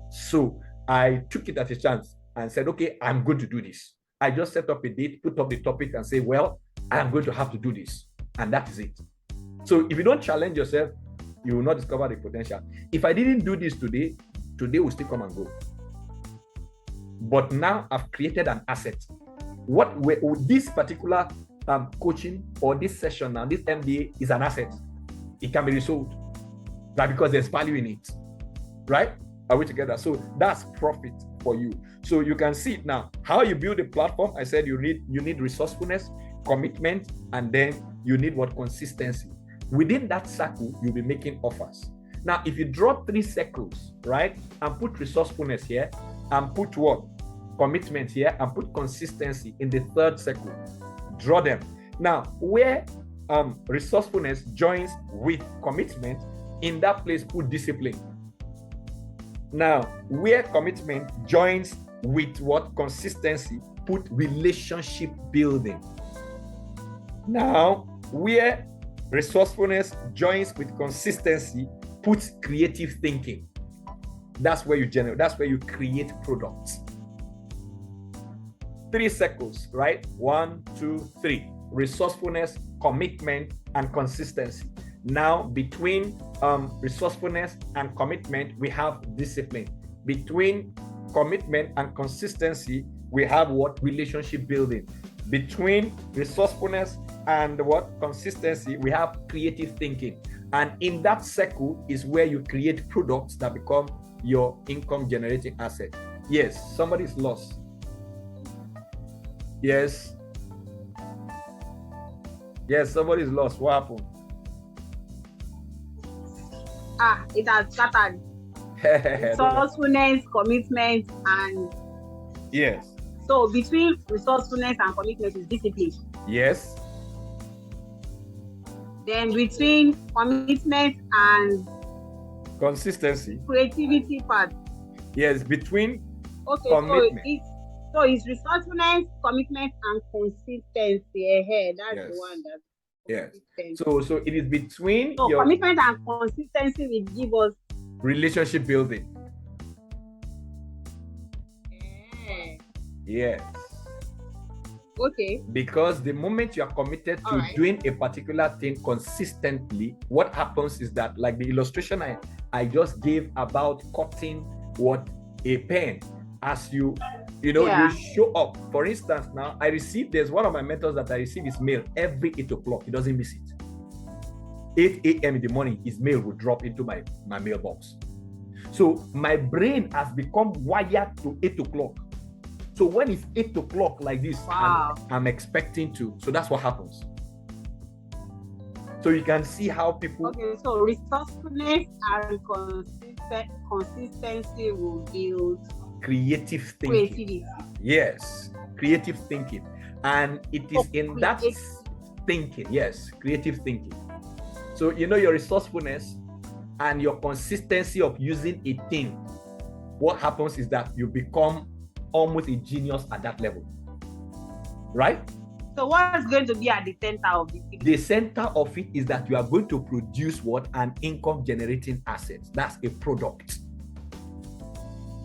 So I took it as a chance and said, okay, I'm going to do this. I just set up a date, put up the topic and say, well, I'm going to have to do this. And that is it. So if you don't challenge yourself, you will not discover the potential. If I didn't do this today will still come and go. But now I've created an asset. This particular coaching or this session now, this MBA is an asset. It can be resold, right? Because there's value in it, right? Are we together? So that's profit for you. So you can see it now. How you build a platform, I said you need resourcefulness, commitment, and then you need consistency. Within that circle, you'll be making offers. Now, if you draw 3 circles, right, and put resourcefulness here, and put commitment here, and put consistency in the 3rd circle, draw them. Now, where resourcefulness joins with commitment, in that place, put discipline. Now, where commitment joins with consistency, put relationship building. Now, where resourcefulness joins with consistency, put creative thinking. That's where you generate, that's where you create products. 3 circles, right? 1, 2, 3. Resourcefulness, commitment, and consistency. Now, between resourcefulness and commitment, we have discipline. Between commitment and consistency, we have relationship building. Between resourcefulness and consistency, we have creative thinking. And in that circle is where you create products that become your income generating asset. Yes, somebody's lost. Yes, somebody's lost. What happened? It has scattered. Resourcefulness, commitment, and yes. So between resourcefulness and commitment is discipline. Yes. Then between commitment and consistency, creativity part. Yes, between commitment. So it's resourcefulness, commitment, and consistency. That's yes. The one that. Yes. So it is between your commitment and consistency will give us relationship building. Yes. Okay. Because the moment you are committed to doing a particular thing consistently, what happens is that, like the illustration I just gave about cutting a pen, as you show up. For instance, now there's one of my mentors that I receive his mail every 8 o'clock. He doesn't miss it. 8 a.m. in the morning, his mail will drop into my mailbox. So my brain has become wired to 8 o'clock. So when it's 8 o'clock like this, I'm expecting to. So that's what happens. So you can see how people. Okay, so resourcefulness and consistency will build creative thinking. Creativity. Yes, creative thinking. And it is in that thinking, yes, creative thinking. So your resourcefulness and your consistency of using a thing, what happens is that you become almost a genius at that level, right? So what's going to be at the center of it? The center of it is that you are going to produce an income generating asset. That's a product.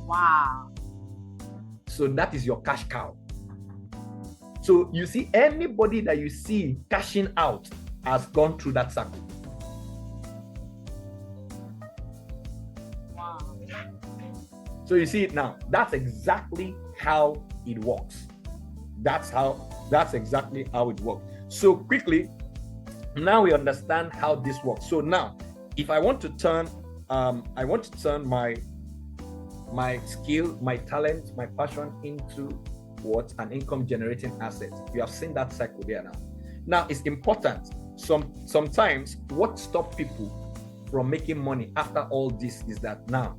Wow. So that is your cash cow. So you see, anybody that you see cashing out has gone through that cycle. Wow. So you see it now. That's exactly how it works. That's exactly how it works. So quickly, now we understand how this works. So now, if I want to turn, my skill, my talent, my passion into what? An income generating asset. You have seen that cycle there now. Now it's important. Sometimes what stops people from making money after all this is that now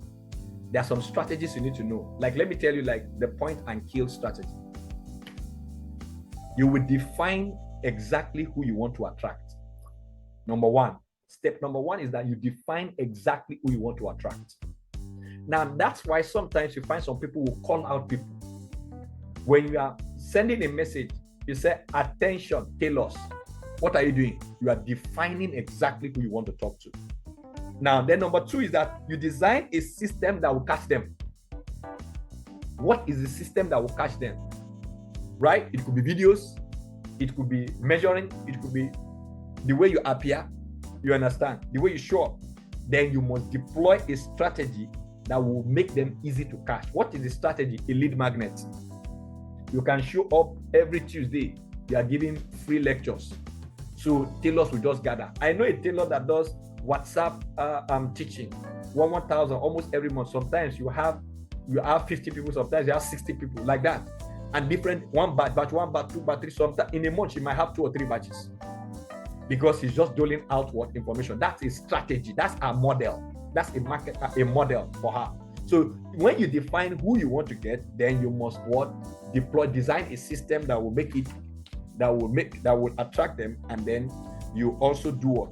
there are some strategies you need to know. Like, let me tell you, like the point and kill strategy. You will define exactly who you want to attract. Step number one is that you define exactly who you want to attract. Now, that's why sometimes you find some people will call out people. When you are sending a message, you say, attention, tell us. What are you doing? You are defining exactly who you want to talk to. Now, then number two is that you design a system that will catch them. What is the system that will catch them? Right? It could be videos, it could be measuring, it could be the way you appear, you understand, the way you show up. Then you must deploy a strategy that will make them easy to catch. What is the strategy? A lead magnet. You can show up every Tuesday. You are giving free lectures. So tailors will just gather. I know a tailor that does WhatsApp teaching, 1,000 almost every month. Sometimes you have 50 people, sometimes you have 60 people, like that. And different, one batch, 1 batch, 2 batch, 3, sometimes in a month she might have 2 or 3 batches. Because he's just doling out what information. That's a strategy. That's a model. That's a model for her. So when you define who you want to get, then you must design a system that will make it, that will attract them, and then you also do what?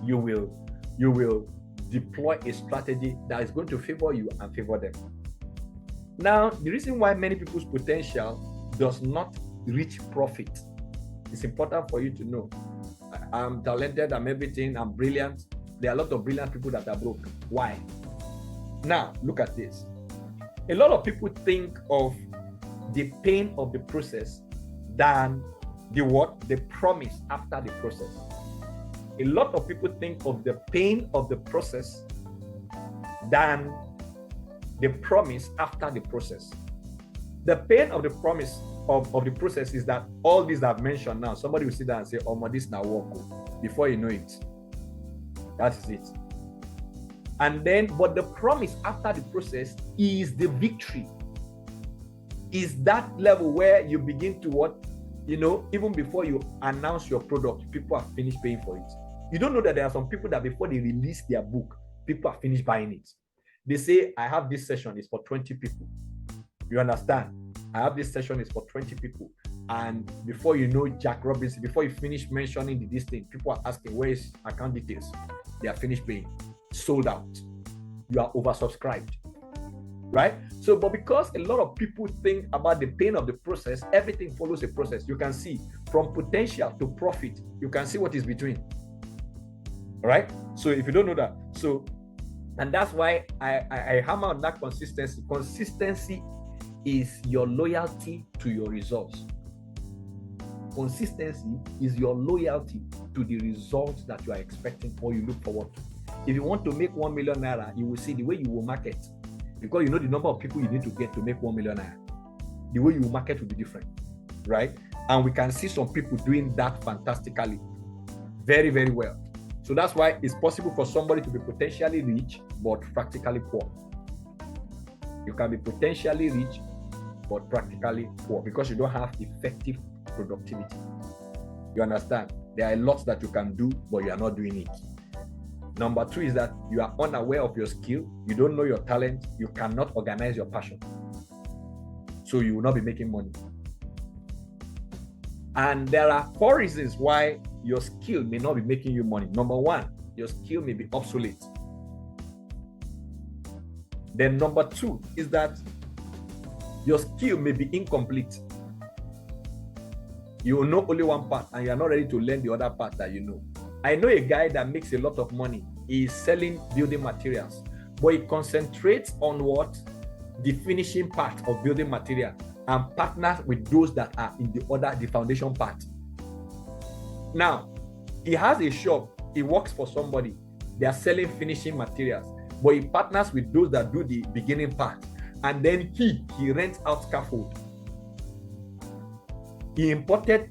You will deploy a strategy that is going to favor you and favor them. Now, the reason why many people's potential does not reach profit, it's important for you to know. I'm talented, I'm everything, I'm brilliant. There are a lot of brilliant people that are broke. Why? Now, look at this. A lot of people think of the pain of the process than the promise after the process. A lot of people think of the pain of the process than the promise after the process. The pain of the promise of the process is that all these I've mentioned now, somebody will sit down and say, oh, this now work. Before you know it, that is it. And then, but the promise after the process is the victory. Is that level where you begin to even before you announce your product, people have finished paying for it. You don't know that there are some people that before they release their book, people have finished buying it. They say, I have this session, it's for 20 people. You understand? I have this session, it's for 20 people. And before you know, Jack Robinson, before you finish mentioning this thing, people are asking, where is account details? They are finished paying. Sold out. You are oversubscribed. Right? So, but because a lot of people think about the pain of the process, everything follows a process. You can see from potential to profit, you can see what is between. All right? So if you don't know that, and that's why I hammer on that consistency. Consistency is your loyalty to your results. Consistency is your loyalty to the results that you are expecting or you look forward to. If you want to make 1 million naira, you will see the way you will market, because you know the number of people you need to get to make 1 million naira. The way you will market will be different, right? And we can see some people doing that fantastically, very, very well. So that's why it's possible for somebody to be potentially rich but practically poor. You can be potentially rich but practically poor because you don't have effective productivity. You understand? There are lots that you can do, but you are not doing it. Number two is that you are unaware of your skill. You don't know your talent. You cannot organize your passion. So you will not be making money. And there are 4 reasons why your skill may not be making you money. Number 1, your skill may be obsolete. Then number 2 is that your skill may be incomplete. You know only one part and you are not ready to learn the other part that you know. I know a guy that makes a lot of money. He's selling building materials, but he concentrates on what? The finishing part of building material, and partners with those that are in the foundation part. Now, He has a shop. He works for somebody. They are selling finishing materials, but he partners with those that do the beginning part. And then he rents out scaffold. He imported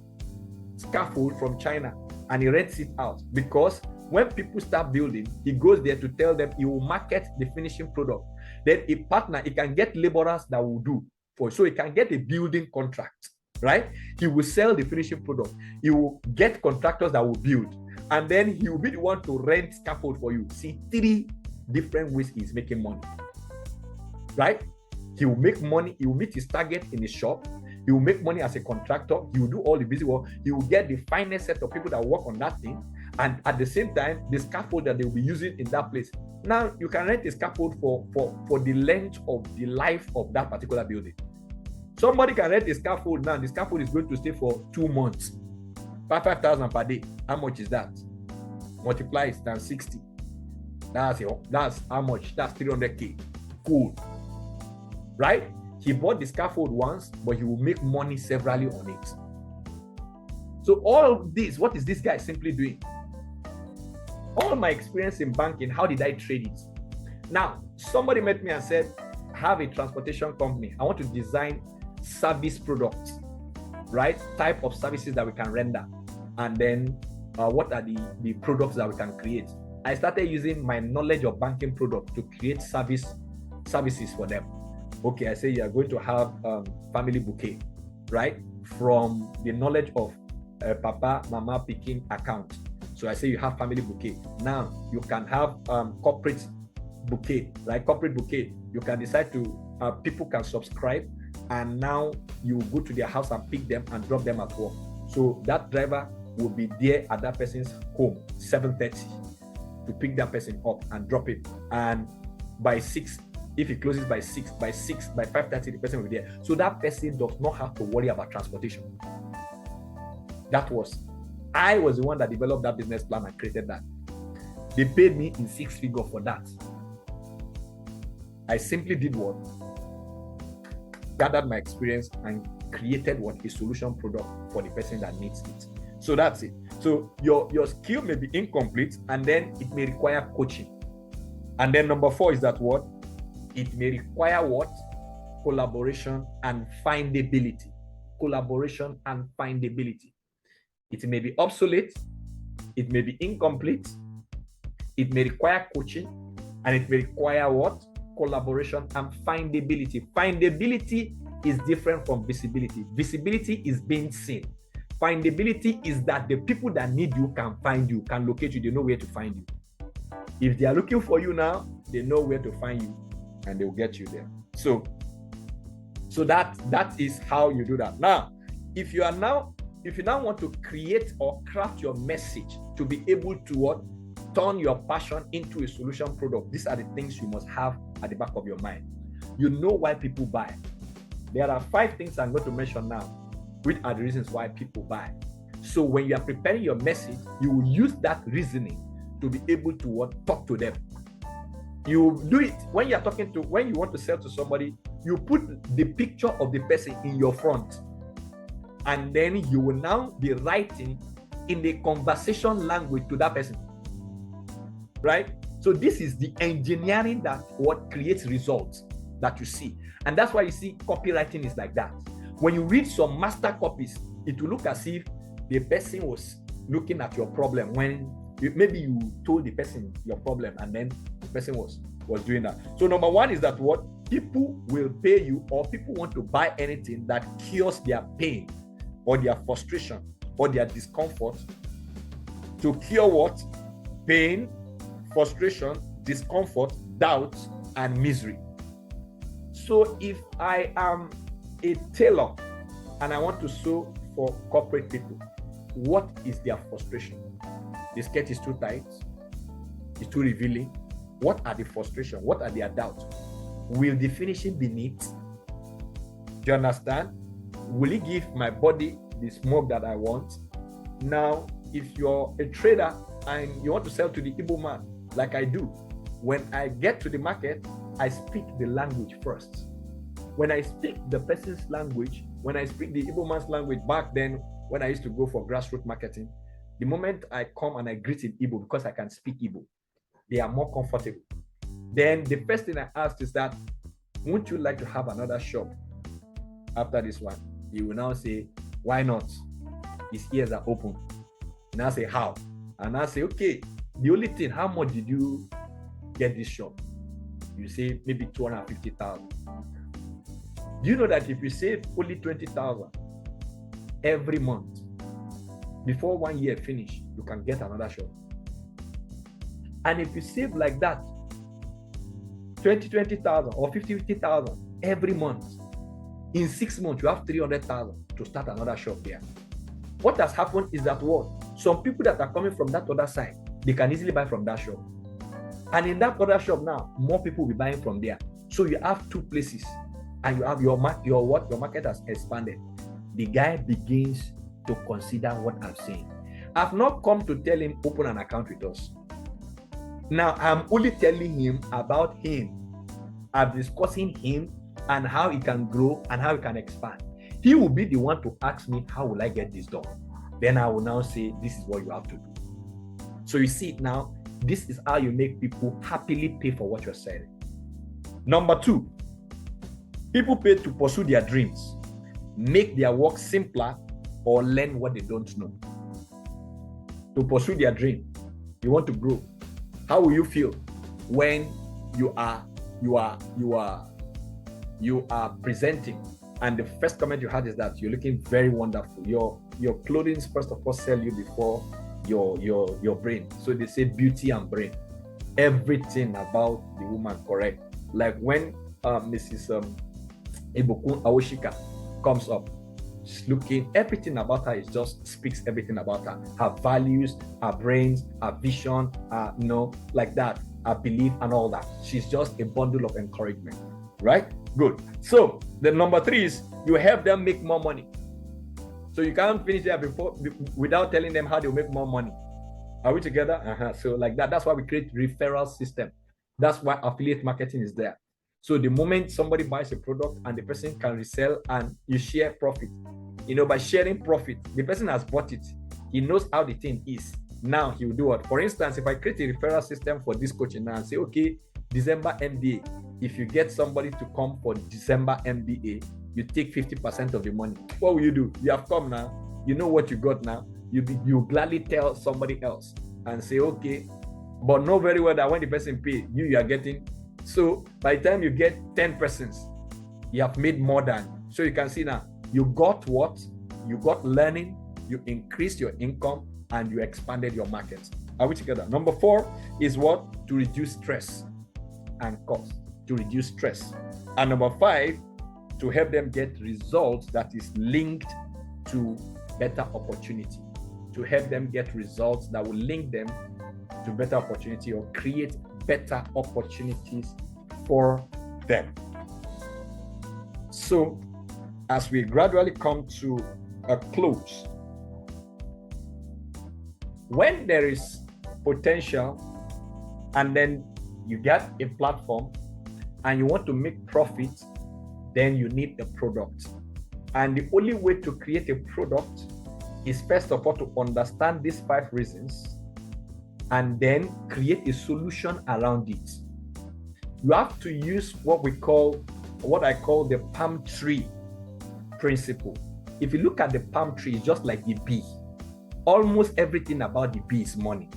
scaffold from China and he rents it out, because when people start building, he goes there to tell them he will market the finishing product. Then a partner, he can get laborers that will do for, so he can get a building contract, right? He will sell the finishing product. He will get contractors that will build, and then he will be the one to rent scaffold for you. See, 3 different ways he's making money, right? He will make money. He will meet his target in his shop. He will make money as a contractor. He will do all the busy work. He will get the finest set of people that work on that thing. And at the same time, the scaffold that they will be using in that place. Now, you can rent a scaffold for the length of the life of that particular building. Somebody can rent a scaffold now. The scaffold is going to stay for 2 months. 5,000 per day. How much is that? Multiply it times 60. That's how much? That's 300K. Cool. Right? He bought the scaffold once, but he will make money severally on it. So all this, what is this guy simply doing? All my experience in banking, how did I trade it? Now, somebody met me and said, I have a transportation company. I want to design service products, right? Type of services that we can render. And then what are the products that we can create? I started using my knowledge of banking products to create services for them. Okay, I say you are going to have family bouquet, right? From the knowledge of Papa, Mama, Pikin account. So I say you have family bouquet. Now you can have corporate bouquet, right? Corporate bouquet. You can decide to, people can subscribe, and now you go to their house and pick them and drop them at work. So that driver will be there at that person's home 7:30 to pick that person up and drop it. And by 6, if it closes by 5:30, the person will be there. So that person does not have to worry about transportation. I was the one that developed that business plan and created that. They paid me in 6 figures for that. I simply did what? Gathered my experience and created what? A solution product for the person that needs it. So that's it. So your skill may be incomplete, and then it may require coaching. And then number 4 is that what? It may require what? Collaboration and findability. Collaboration and findability. It may be obsolete, it may be incomplete, it may require coaching, and it may require what? Collaboration and findability. Findability is different from visibility. Visibility is being seen. Findability is that the people that need you can find you, can locate you, they know where to find you. If they are looking for you now, they know where to find you, and they will get you there. So that is how you do that. Now, if you now want to create or craft your message to be able to what? Turn your passion into a solution product. These are the things you must have at the back of your mind. You know why people buy. There are 5 things I'm going to mention now, which are the reasons why people buy. So when you are preparing your message, you will use that reasoning to be able to what? Talk to them. You do it when you want to sell to somebody, you put the picture of the person in your front. And then you will now be writing in the conversation language to that person, right? So this is the engineering that what creates results that you see. And that's why you see copywriting is like that. When you read some master copies, it will look as if the person was looking at your problem when maybe you told the person your problem and then the person was doing that. So number 1 is that what? People will pay you, or people want to buy anything that cures their pain or their frustration or their discomfort. To cure what? Pain, frustration, discomfort, doubt, and misery. So if I am a tailor and I want to sew for corporate people, what is their frustration? The skirt is too tight, it's too revealing. What are the frustration? What are their doubts? Will the finishing be neat? Do you understand? Will it give my body the smoke that I want? Now, if you're a trader and you want to sell to the Igbo man, like I do, when I get to the market, I speak the language first. When I speak the person's language, when I speak the Igbo man's language back then, when I used to go for grassroots marketing, The moment I come and I greet in Igbo because I can speak Igbo, they are more comfortable. Then the first thing I asked is that, wouldn't you like to have another shop after this one? He will now say, why not? His ears are open. And I say, how? And I say, okay, the only thing, how much did you get this shop? You say maybe 250,000. Do you know that if you save only 20,000 every month, before 1 year finish, you can get another shop? And if you save like that, 20,000 or 50,000 every month, in 6 months, you have 300,000 to start another shop there. What has happened is that what? Some people that are coming from that other side, they can easily buy from that shop. And in that other shop now, more people will be buying from there. So you have two places, and you have your market has expanded. The guy begins to consider what I'm saying. I've not come to tell him open an account with us. Now I'm only telling him about him. I'm discussing him and how he can grow and how he can expand. He will be the one to ask me, how will I get this done? Then I will now say, this is what you have to do. So you see it now, this is how you make people happily pay for what you're selling. Number 2, people pay to pursue their dreams, make their work simpler, or learn what they don't know. To pursue their dream, you want to grow. How will you feel when you are presenting and the first comment you had is that you're looking very wonderful? Your clothing first of all sell you before your brain. So they say beauty and brain. Everything about the woman correct. Like when Mrs. Ibukun Aoshika comes up, she's looking, everything about her is just speaks everything about her. Her values, her brains, her vision, like that, her belief and all that. She's just a bundle of encouragement, right? Good. So the number 3 is you help them make more money. So you can't finish there without telling them how they'll make more money. Are we together? So like that, that's why we create referral system. That's why affiliate marketing is there. So the moment somebody buys a product and the person can resell and you share profit, by sharing profit, the person has bought it. He knows how the thing is. Now he will do what? For instance, if I create a referral system for this coaching now and say, okay, December MBA, if you get somebody to come for December MBA, you take 50% of the money. What will you do? You have come now. You know what you got now. You gladly tell somebody else and say, okay, but know very well that when the person pay, you are getting. So by the time you get 10 persons, you have made more than. So you can see now, you got what? You got learning, you increased your income, and you expanded your market. Are we together? Number 4 is what? To reduce stress and cost. To reduce stress. And number 5, to help them get results that is linked to better opportunity. To help them get results that will link them to better opportunity or create better opportunities for them. So as we gradually come to a close, when there is potential and then you get a platform and you want to make profit, then you need a product. And the only way to create a product is first of all to understand these 5 reasons and then create a solution around it. You have to use what I call the palm tree principle. If you look at the palm tree, it's just like the bee. Almost everything about the bee is money,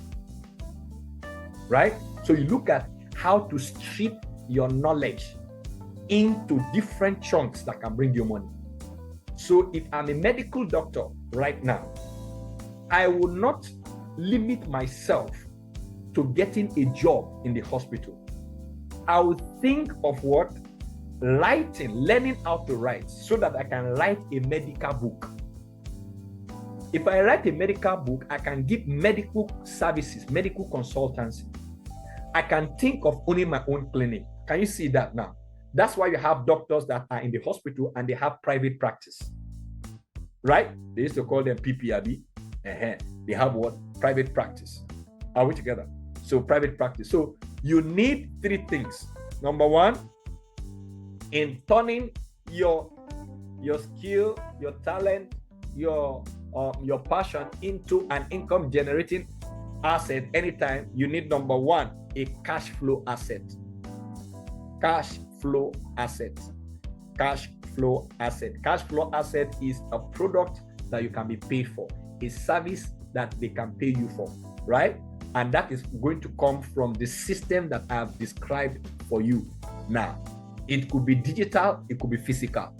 right? So you look at how to strip your knowledge into different chunks that can bring you money. So if I'm a medical doctor right now, I will not limit myself to getting a job in the hospital. I will think of what? Learning how to write so that I can write a medical book. If I write a medical book, I can give medical services, medical consultancy. I can think of owning my own clinic. Can you see that now? That's why you have doctors that are in the hospital and they have private practice, right? They used to call them PPRB. They have what? Private practice. Are we together? So private practice. So you need 3 things. Number 1, in turning your skill, your talent, your your passion into an income generating asset anytime, you need number one, a cash flow asset. Cash flow asset. Cash flow asset. Cash flow asset is a product that you can be paid for, a service that they can pay you for, right? And that is going to come from the system that I have described for you now. It could be digital, it could be physical,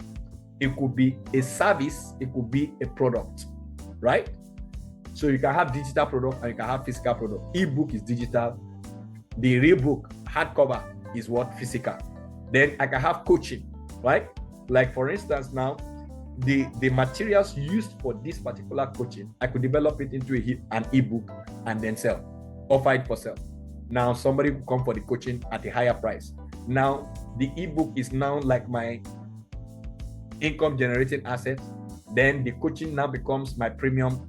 it could be a service, it could be a product, right? So you can have digital product and you can have physical product. Ebook is digital. The real book, hardcover, is what? Physical. Then I can have coaching, right? Like for instance, now the materials used for this particular coaching, I could develop it into an ebook and then sell, offer it for sale. Now somebody will come for the coaching at a higher price. Now the ebook is now like my income generating asset. Then the coaching now becomes my premium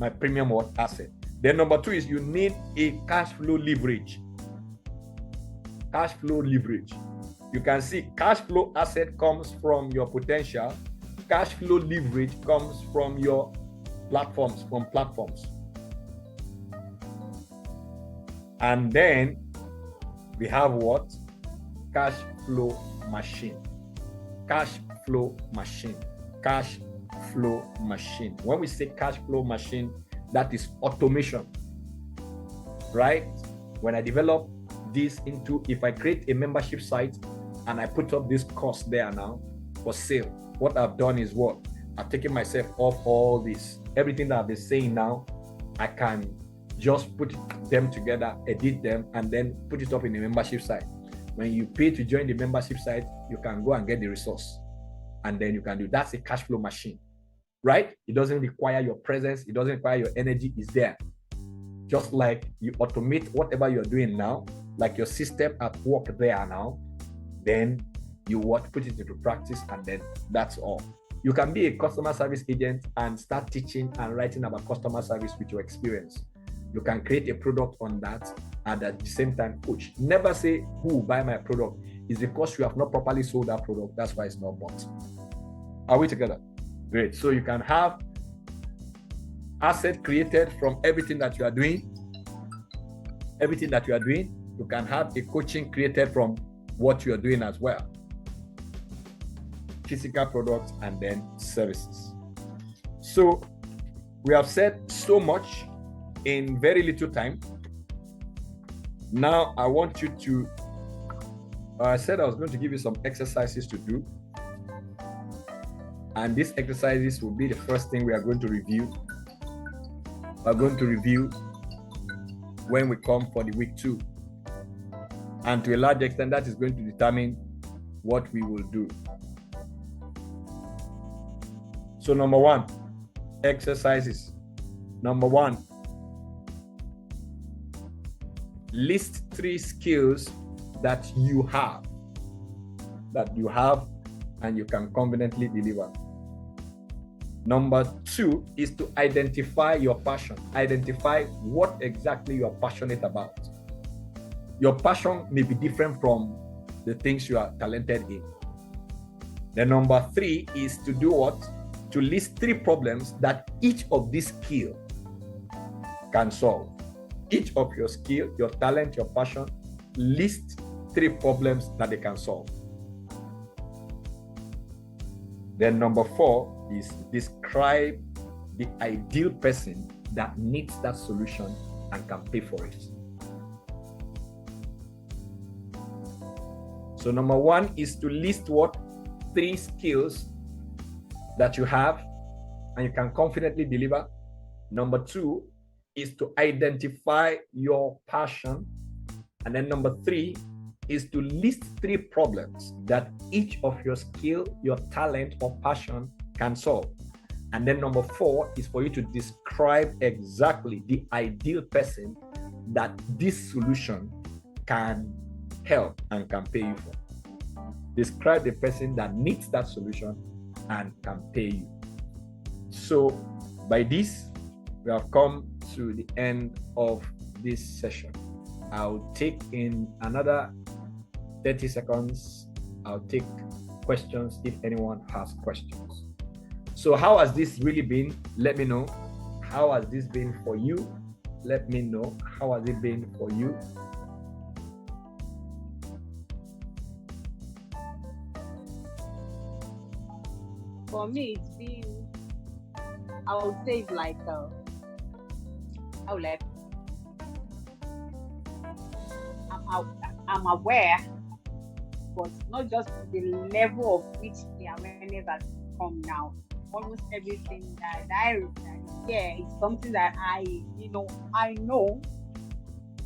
what asset. Then number two is you need a cash flow leverage. Cash flow leverage. You can see cash flow asset comes from your potential. Cash flow leverage comes from your platforms, And then we have what? Cash flow machine. Cash flow machine. Cash flow machine. When we say cash flow machine, that is automation, right? When I develop this into, if I create a membership site and I put up this course there now for sale, what I've done is what? I've taken myself off all this. Everything that I've been saying now, I can just put them together, edit them, and then put it up in a membership site. When you pay to join the membership site, you can go and get the resource. And then you can do, that's a cash flow machine, right? It doesn't require your presence. It doesn't require your energy. It's there. Just like you automate whatever you're doing now, like your system at work there now, then you put it into practice, and then that's all. You can be a customer service agent and start teaching and writing about customer service with your experience. You can create a product on that and at the same time coach. Never say who will buy my product. It's because you have not properly sold that product. That's why it's not bought. Are we together? Great. So you can have asset created from everything that you are doing. Everything that you are doing. You can have a coaching created from what you are doing as well. Physical products and then services. So we have said so much in very little time. Now I want you to, I said I was going to give you some exercises to do. And these exercises will be the first thing we are going to review. We're going to review when we come for the week 2. And to a large extent, that is going to determine what we will do. So number 1, exercises. Number 1, list 3 skills that you have and you can confidently deliver. Number 2 is to identify your passion. Identify what exactly you are passionate about. Your passion may be different from the things you are talented in. The number 3 is to do what? To list 3 problems that each of these skills can solve. Each of your skill, your talent, your passion, list 3 problems that they can solve. Then number 4 is describe the ideal person that needs that solution and can pay for it. So number 1 is to list what? 3 skills that you have and you can confidently deliver. Number 2 is to identify your passion. And then number 3 is to list 3 problems that each of your skill, your talent or passion can solve. And then number 4 is for you to describe exactly the ideal person that this solution can help and can pay you for. Describe the person that needs that solution and can pay you. So by this, we have come to the end of this session. I'll take in another 30 seconds. I'll take questions if anyone has questions. So how has this really been? Let me know. How has this been for you? Let me know. How has it been for you? For me, it's been, I would say it's like, how will I, I'm aware, but not just the level of which the awareness has come now. Almost everything that yeah, it's something that I know,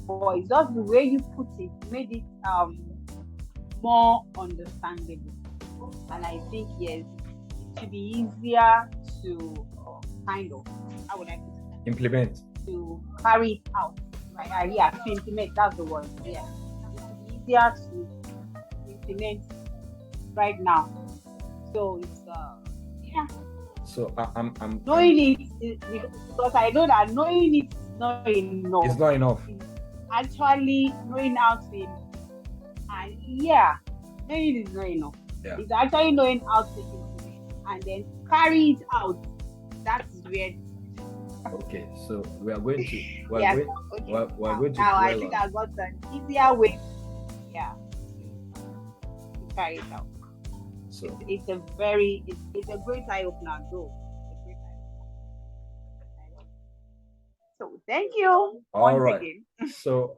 but it's just the way you put it made it more understandable. And I think yes, it should be easier to kind of, how would I put it, Implement. to carry it out. Right? Yeah, to implement, that's the word. Yeah. It should be easier to implement right now. So it's yeah. So I'm Knowing because I know that knowing it is not enough. It's not enough. It's actually knowing how to, and yeah, knowing it is not enough. Yeah. It's actually knowing how to implement and then carry it out. That is where. Okay, so we are going to we're Yeah, going, okay. we're going to Now I dwell think on. I got an easier way. Yeah, to carry it out. So It's a very it's a great eye opener though. It's a great eye opener. So thank you all once right. again. So